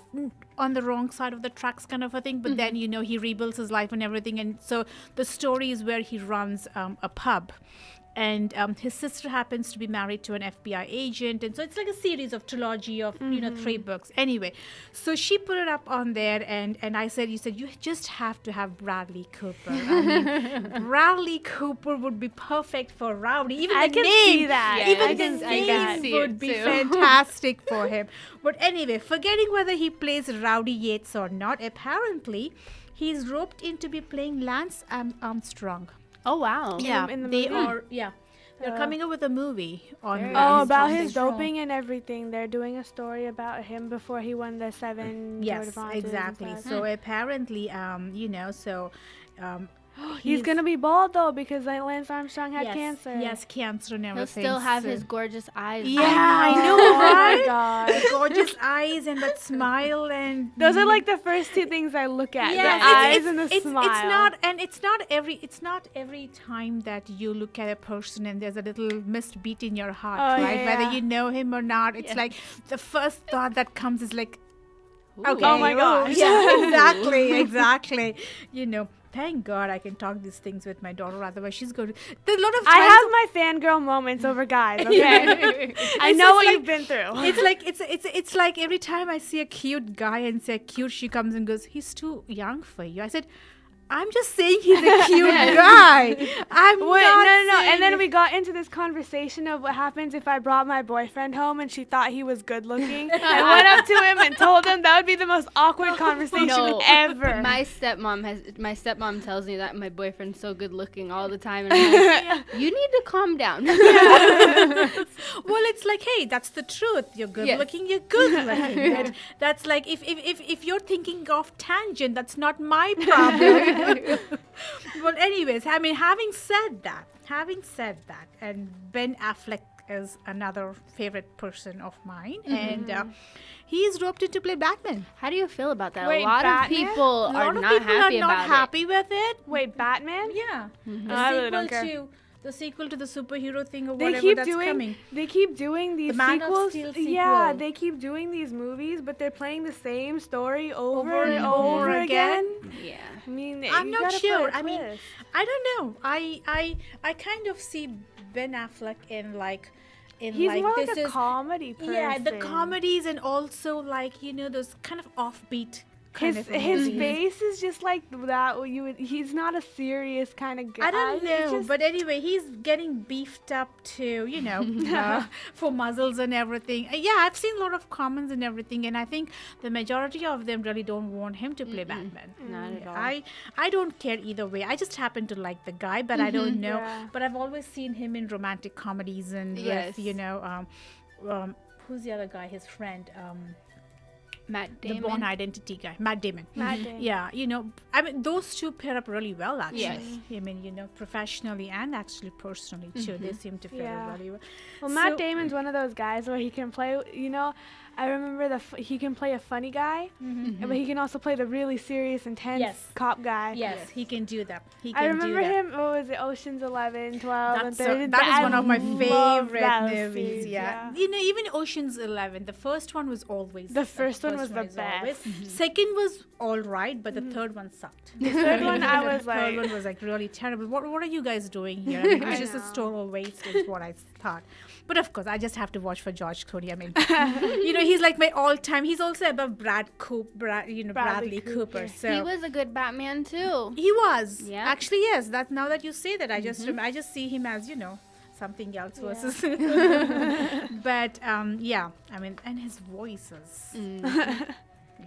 on the wrong side of the tracks kind of a thing. But then he rebuilds his life and everything, and so the story is where he runs a pub. And his sister happens to be married to an FBI agent, and so it's like a series of trilogy of 3 books. Anyway, so she put it up on there, and you said you just have to have Bradley Cooper. I mean, Bradley Cooper would be perfect for Rowdy. Even I the can name, see that. even I the can see that. name would be fantastic for him. But anyway, forgetting whether he plays Rowdy Yates or not, apparently he's roped in to be playing Lance Armstrong. Oh wow! Yeah, in the they movie? are. Yeah, they're coming up with a movie on. about his doping and everything. They're doing a story about him before he won the 7 Tour de Yes, France exactly. and stuff. So apparently, He's gonna be bald though because Lance Armstrong had yes, cancer. Yes, cancer and He'll everything. still have so- his gorgeous eyes. Yeah, I know, Oh right? my god. The gorgeous eyes and that smile and Those are like the first two things I look at. yeah, the eyes and the smile. It's not every time that you look at a person and there's a little missed beat in your heart, Oh, right? yeah, Whether yeah. you know him or not, it's like the first thought that comes is like, okay, Oh my gosh. yeah, exactly. Thank God I can talk these things with my daughter. Otherwise, she's going to. There's a lot of. I have my fangirl moments over guys. Okay, I know what you've been through. It's like every time I see a cute guy and say cute, she comes and goes, "He's too young for you." I said, "I'm just saying he's a cute guy. I'm not No. saying And then it." we got into this conversation of what happens if I brought my boyfriend home and she thought he was good looking. I went up to him and told him that would be the most awkward conversation ever. My stepmom tells me that my boyfriend's so good looking all the time, and I'm like, you need to calm down. Well, it's like, hey, that's the truth. You're good Yes. looking. You're good looking. That's like if you're thinking of tangent, that's not my problem. Well, anyways, I mean, having said that, and Ben Affleck is another favorite person of mine, and he's roped in to play Batman. How do you feel about that? Wait, a lot Batman? of people A are lot of not people happy are not about happy with it. Wait, Batman? Yeah, I really don't care. the sequel to the superhero thing or They whatever keep that's doing. coming. They keep doing these The Man of sequels. Steel Yeah, sequel. they keep doing these movies, but they're playing the same story over Over and and over over again. Yeah. I mean, I'm you not gotta sure. put a I mean, twist. I don't know. I kind of see Ben Affleck in He's like more this like a is comedy person. yeah, the comedies and also like those kind of offbeat kind of His movies. face is just like that. He's not a serious kind of guy. I don't It's know, just- but anyway, he's getting beefed up too, for muscles and everything. Yeah, I've seen a lot of comments and everything, and I think the majority of them really don't want him to play Batman. Not at all. I don't care either way. I just happen to like the guy, but I don't know. Yeah. But I've always seen him in romantic comedies and Yes. with, who's the other guy? His friend. Matt The Damon. Born Identity guy, Matt Damon. Matt Damon. Yeah, I mean, those two pair up really well, actually. Yes. I mean, professionally and actually personally, too. They seem to pair Yeah. up really well. Well, Matt So- Damon's one of those guys where he can play. I remember he can play a funny guy, but he can also play the really serious, intense Yes. cop guy. Yes, he can do that. He can I do remember that. him. What was it? Ocean's 11, 12, and That's 13. that is one of my love favorite those movies. scenes, Yeah. Even Ocean's 11, the first one was always. The first one was the is always- best. Second was all right, but the third one sucked. The third one, I The was third like, one was like really terrible. What are you guys doing here? I mean, it's I just a know. total waste, is what I thought. But of course, I just have to watch for George Clooney. I mean, he's like my all-time. He's also above Bradley Cooper. yeah. So He was a good Batman too. he was. Yeah. Actually, yes. That now that you say that, I just see him as something else versus. But yeah, I mean, and his voices.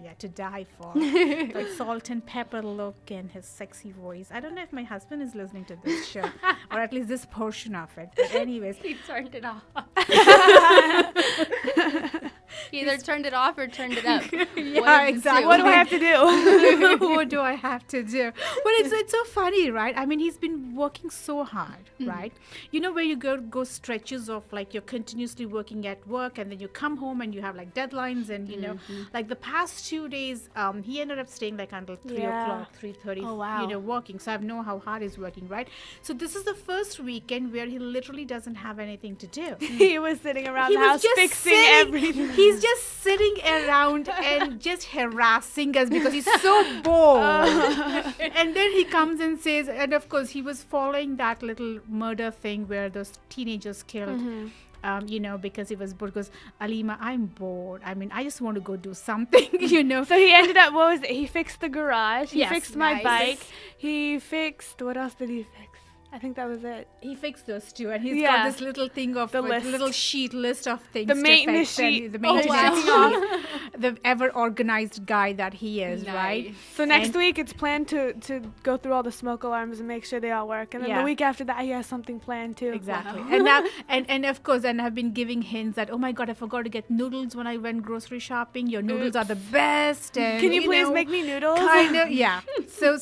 Yeah, to die for. That salt and pepper look and his sexy voice. I don't know if my husband is listening to this show, or at least this portion of it. But anyways, He turned it off. He either turned it off or turned it up. yeah, exactly. what do I have to do? What do I have to do? But it's so funny, right? I mean, he's been working so hard, right? Where you go stretches of like you're continuously working at work, and then you come home and you have like deadlines, and like the past 2 days, he ended up staying like until 3 o'clock, 3:30. Oh, wow. Working. So I know how hard he's working, right? So this is the first weekend where he literally doesn't have anything to do. He was sitting around He the was house just fixing sitting- everything. He's just sitting around and just harassing us because he's so bored. And then he comes and says, and of course he was following that little murder thing where those teenagers killed. Because he was bored. Because Alima, I'm bored. I mean, I just want to go do something. So he ended up, He fixed the garage. He Yes, fixed my nice. bike. He fixed, what else did he fix? I think that was it. He fixed those two, and he's got this little thing of the little list of things. The to maintenance fix, and sheet. The maintenance Oh, sheet. The ever organized guy that he is, right? So next week it's planned to go through all the smoke alarms and make sure they all work, and then the week after that he has something planned too. Exactly. And now, and of course, and I've been giving hints that, oh my God, I forgot to get noodles when I went grocery shopping. Your noodles are the best. And, can you please make me noodles? Kind of, yeah. So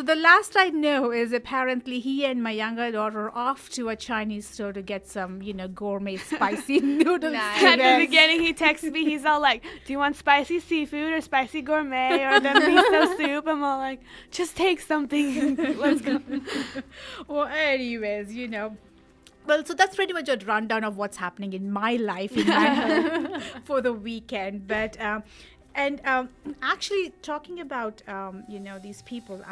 the last I know is apparently he and my younger daughter are off to a Chinese store to get some, gourmet spicy noodles. At the beginning, he texts me. He's all like, "Do you want spicy seafood or spicy gourmet or then miso soup?" I'm all like, "Just take something. Let's go." Well, anyways, Well, so that's pretty much a rundown of what's happening in my life in my home for the weekend. But actually talking about these people,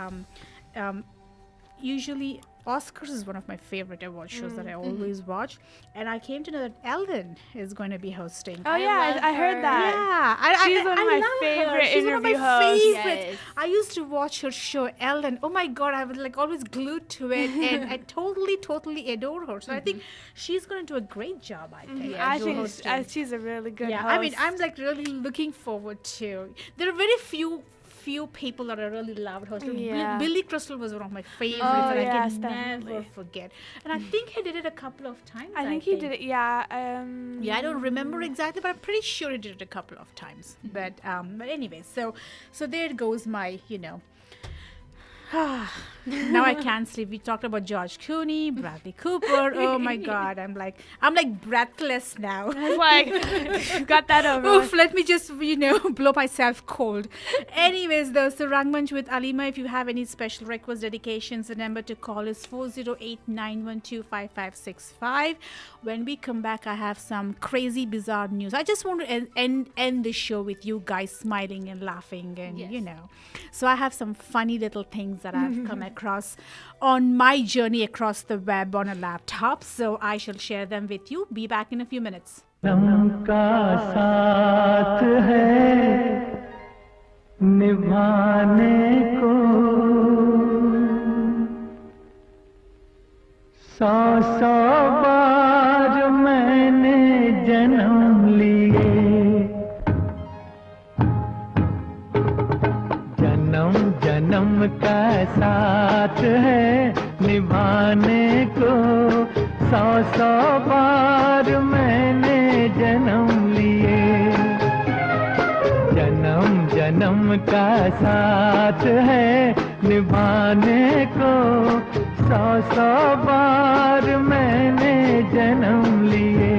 usually Oscars is one of my favorite award shows that I always watch, and I came to know that Ellen is going to be hosting. Oh yeah, I heard that. Yeah, she's one of my favorite interview hosts. Yes. I used to watch her show Ellen. Oh my God, I was like always glued to it, and I totally adore her. So I think she's going to do a great job. I think. I think she's a really good host. I mean, I'm like really looking forward to. There are very few people that I really loved hosting. Billy Crystal was one of my favorites, and I can never forget. And I think he did it a couple of times. I think he did it. Yeah. I don't remember exactly, but I'm pretty sure he did it a couple of times. But anyway, so there goes my now I can't sleep. We talked about George Clooney, Bradley Cooper. Oh my God, I'm like breathless now. That's why got that over. Oof, let me just blow myself cold. Anyways, though, so Rangmunch with Alima. If you have any special requests, dedications, the number to call is 408-912-5565. When we come back, I have some crazy, bizarre news. I just want to end the show with you guys smiling and laughing, and So I have some funny little things that I've come across on my journey across the web on a laptop. So I shall share them with you. Be back in a few minutes. का साथ है निभाने को 100 बार मैंने जन्म लिए जन्म का साथ है निभाने को 100 बार मैंने जन्म लिए जन्म का साथ है निभाने को 100 बार मैंने जन्म लिए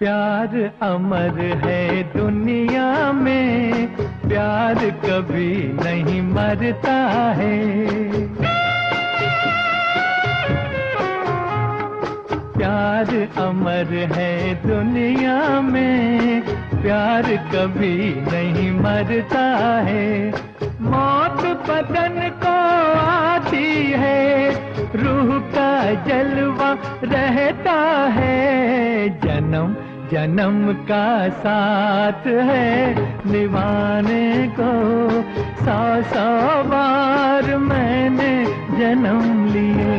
प्यार अमर है दुनिया में प्यार कभी नहीं मरता है प्यार अमर है दुनिया में प्यार कभी नहीं मरता है मौत बदन को आती है रूह का जलवा रहता है जन्म का साथ है निभाने को 100 बार मैंने जन्म लिए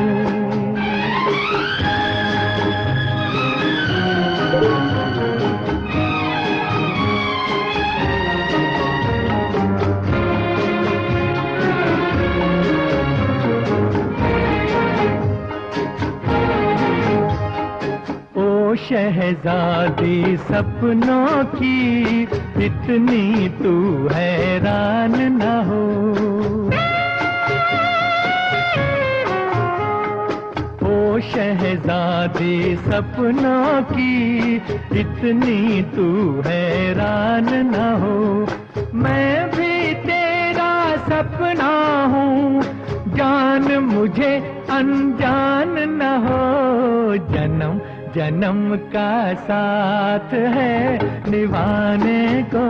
शहजादी सपनों की इतनी तू हैरान न हो ओ शहजादी सपनों की इतनी तू हैरान न हो मैं भी तेरा सपना हूँ जान मुझे अनजान न हो जन्म का साथ है निभाने को,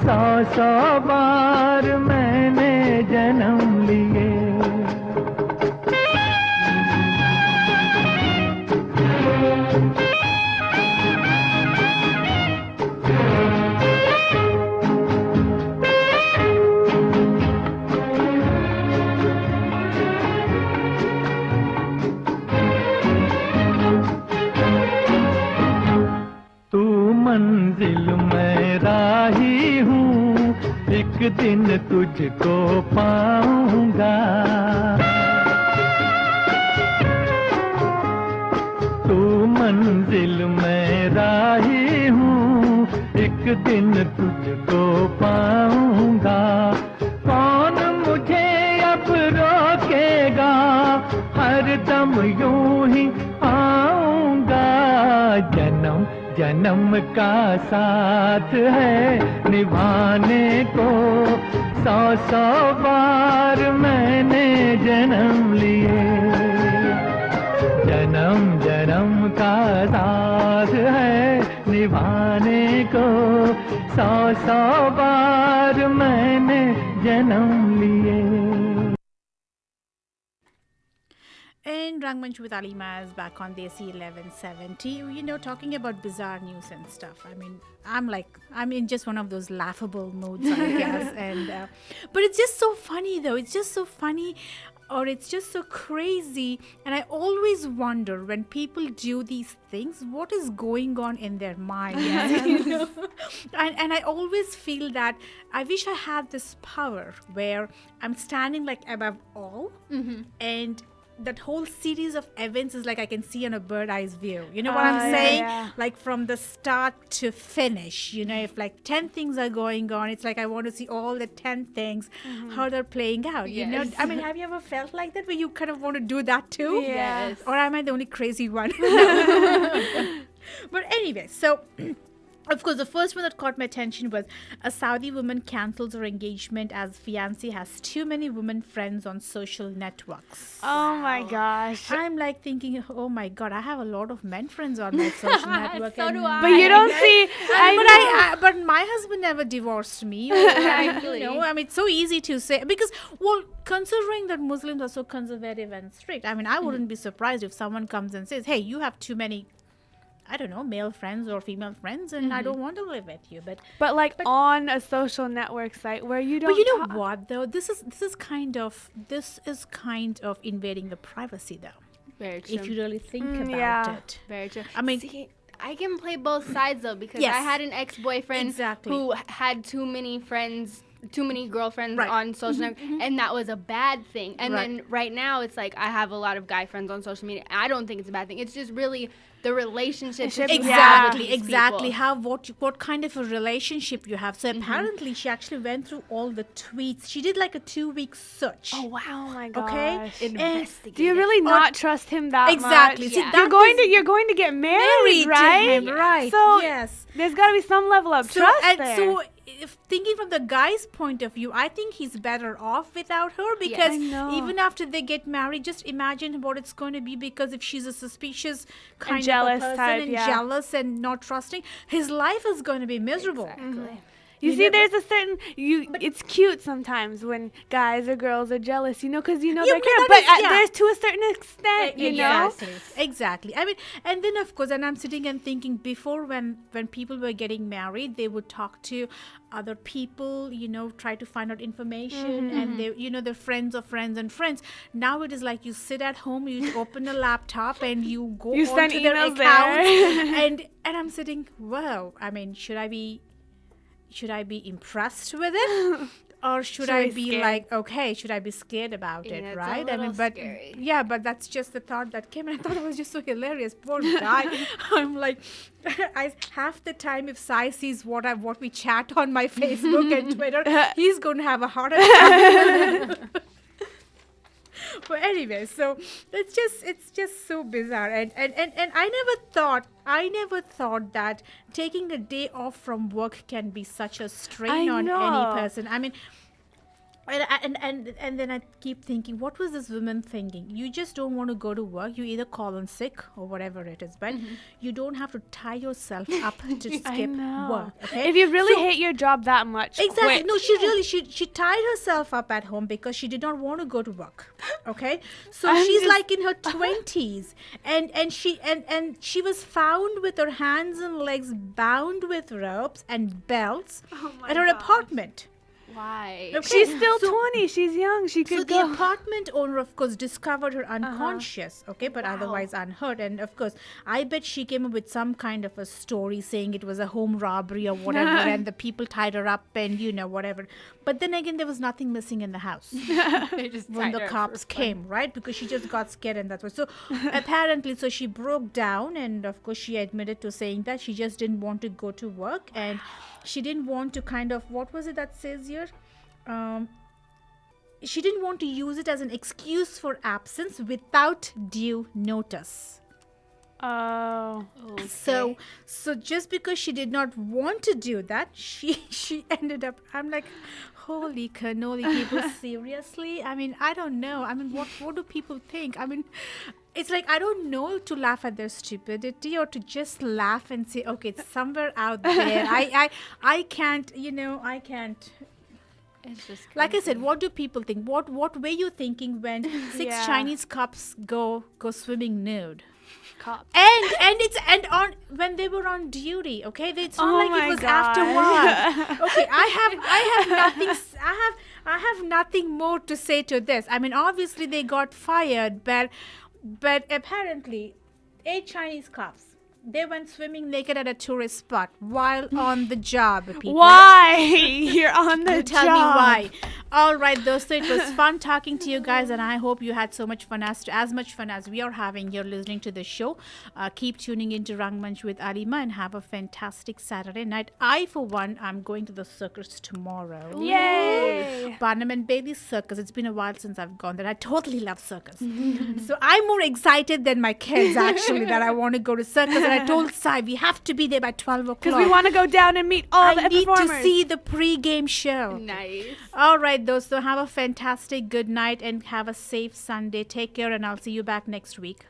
100 बार मैंने जन्म लिए। मंजिल मैं राही हूँ, एक दिन तुझको पाऊंगा। तू मंजिल मैं राही हूँ, एक दिन तुझको पाऊंगा। कौन मुझे अब रोकेगा, हर दम यूं ही आऊंगा। जन्म जन्म का साथ है निभाने को, 100 बार मैंने जन्म लिए। जन्म जन्म का साथ है निभाने को, 100 बार मैंने जन्म लिए। And Rangmunch with Alima is back on Desi 1170. You know, talking about bizarre news and stuff. I mean, I'm in just one of those laughable moods, I guess. And but it's just so funny, though. It's just so funny, or it's just so crazy. And I always wonder when people do these things, what is going on in their mind? You know? And I always feel that I wish I had this power where I'm standing like above all, and that whole series of events is like I can see on a bird-eyes view. You know what I'm saying? Yeah. Like from the start to finish. You know, if like 10 things are going on, it's like I want to see all the 10 things, how they're playing out. You know, I mean, have you ever felt like that where you kind of want to do that too? Yes. Or am I the only crazy one? But anyway, so of course, the first one that caught my attention was a Saudi woman cancels her engagement as fiancé has too many women friends on social networks. Oh my gosh. I'm like thinking, oh my god, I have a lot of men friends on my social network. So do I. But you don't see. But my husband never divorced me. You know, I mean, it's so easy to say because, well, considering that Muslims are so conservative and strict, I mean, I wouldn't be surprised if someone comes and says, hey, you have too many, I don't know, male friends or female friends, and I don't want to live with you. But on a social network site where you don't. But you know what though? This is kind of invading the privacy though. Very true. If you really think about it. Very true. I mean, see, I can play both sides though because Yes. I had an ex-boyfriend who had too many friends, too many girlfriends on social network, and that was a bad thing. And then right now it's like I have a lot of guy friends on social media. I don't think it's a bad thing. It's just really the relationship exactly how what kind of a relationship you have. So apparently she actually went through all the tweets. She did like a 2-week search. Oh wow! Oh my gosh. Okay, do you really not trust him that exactly. much? See, you're going to get married, right? To him, right? So yes, there's got to be some level of trust there. So if thinking from the guy's point of view, I think he's better off without her because even after they get married, just imagine what it's going to be. Because if she's a suspicious kind of a person jealous and not trusting, his life is going to be miserable. Exactly. You see, there's a certain it's cute sometimes when guys or girls are jealous, you know, because you know they're cute. But there's to a certain extent, you know. Exactly. I mean, and then of course, and I'm sitting and thinking before when people were getting married, they would talk to other people, you know, try to find out information, and they, you know, they're friends of friends and friends. Now it is like you sit at home, you open a laptop, and you go onto their accounts, and I'm sitting, wow. I mean, should I be impressed with it, or should I be like, okay, should I be scared about it, right? I mean, but scary. But that's just the thought that came, and I thought it was just so hilarious. Poor guy. I'm like, half the time if Sai sees what we chat on my Facebook and Twitter, he's going to have a heart attack. But anyway, so it's just so bizarre, and I never thought that taking a day off from work can be such a strain on any person. I mean, And then I keep thinking, what was this woman thinking? You just don't want to go to work. You either call in sick or whatever it is, but you don't have to tie yourself up to skip work. Okay? If you really hate your job that much, exactly. quit. No, she tied herself up at home because she did not want to go to work. Okay, so she's like in her 20s, and she was found with her hands and legs bound with ropes and belts at her apartment. Why? Okay, She's still 20. She's young. She could go. The apartment owner, of course, discovered her unconscious, okay, but otherwise unhurt. And of course, I bet she came up with some kind of a story saying it was a home robbery or whatever, and the people tied her up and whatever. But then again, there was nothing missing in the house They just when tied the her up cops for fun. came, right? Because she just got scared and that's why. So apparently, so she broke down, and of course, she admitted to saying that she just didn't want to go to work, and she didn't want to kind of, what was it that says here? She didn't want to use it as an excuse for absence without due notice. Oh. Okay. So just because she did not want to do that, she ended up, I'm like, holy cannoli, people, seriously? I mean, I don't know. I mean, what do people think? I mean, it's like, I don't know, to laugh at their stupidity or to just laugh and say, okay, it's somewhere out there. I can't, I can't. It's just Like I said, what do people think? What were you thinking when six Chinese cops go swimming nude? Cops. And on when they were on duty, okay? It's not like it was after work. Okay, I have nothing more to say to this. I mean, obviously they got fired, but apparently 8 Chinese cops, they went swimming naked at a tourist spot while on the job, people. Why? You're on the Tell job. me why. All right, so it was fun talking to you guys, and I hope you had so much fun, as much fun as we are having here listening to the show. Keep tuning into Rangmunch with Alima, and have a fantastic Saturday night. I, for one, I'm going to the circus tomorrow. Yay! Barnum and Bailey Circus. It's been a while since I've gone there. I totally love circus. So I'm more excited than my kids, actually, that I want to go to circus. And I told Sai, we have to be there by 12 o'clock. Because we want to go down and meet all the I need performers. to see the pre-game show. nice. All right, so have a fantastic good night and have a safe Sunday. Take care, and I'll see you back next week.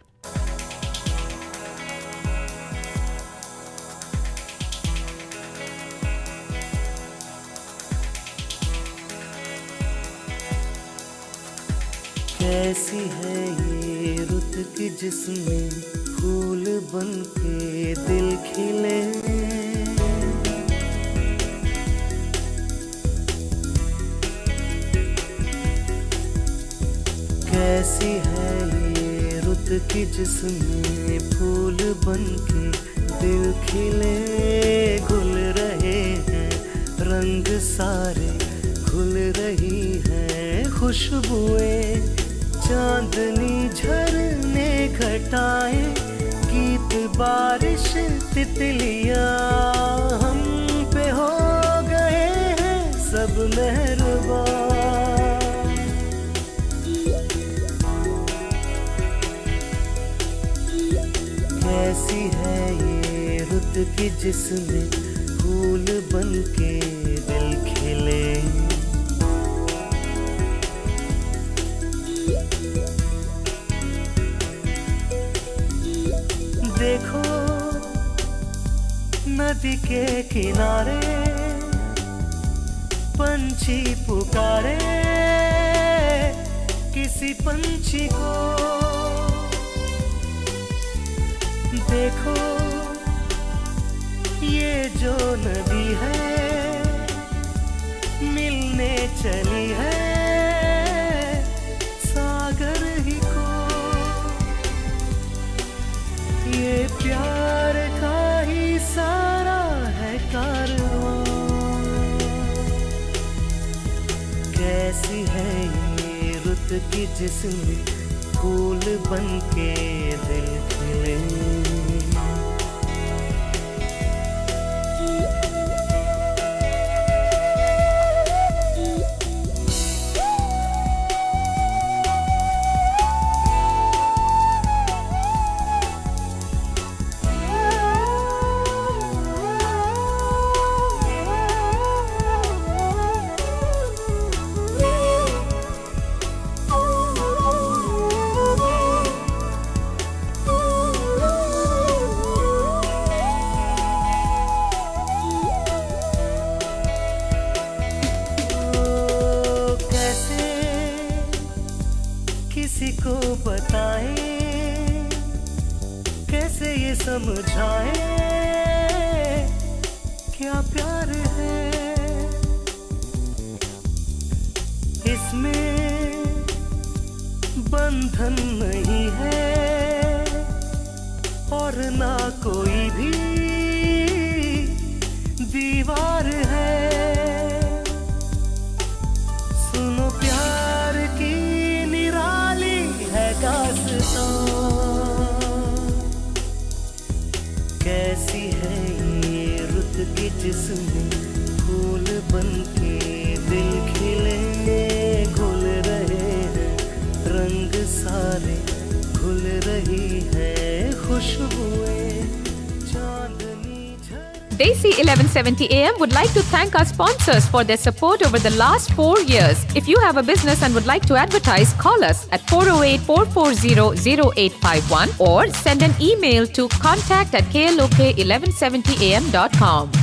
कैसी है ये रुत की जिसमें फूल बन के दिल खिले कैसी है ये रुत की जिसमें फूल बन के दिल खिले घुल रहे हैं रंग सारे घुल रही हैं खुशबुएं चांदनी झरने घटाएं गीत बारिश तितलियां हम पे हो गए हैं सब मेहरबान कैसी है ये रुत की जिसमें फूल बन के दिल खिले देखो नदी के किनारे पंछी पुकारे किसी पंछी को देखो ये जो नदी है मिलने चली है सागर ही को ये प्यार का ही सारा है कारवां कैसी है ये रुत की जिसमें फूल बन के दिल खिले समझाए क्या प्यार है इसमें बंधन नहीं है और ना कोई भी दीवार है सुनो प्यार की निराली है दास्तां कैसी है ये रुत की जिसमें फूल बनके दिल खिले घुल रहे हैं रंग सारे घुल रही है खुशबुएं चांदनी Desi 1170 AM would like to thank our sponsors for their support over the last 4 years. If you have a business and would like to advertise, call us at 408-440-0851 or send an email to contact@klok1170am.com.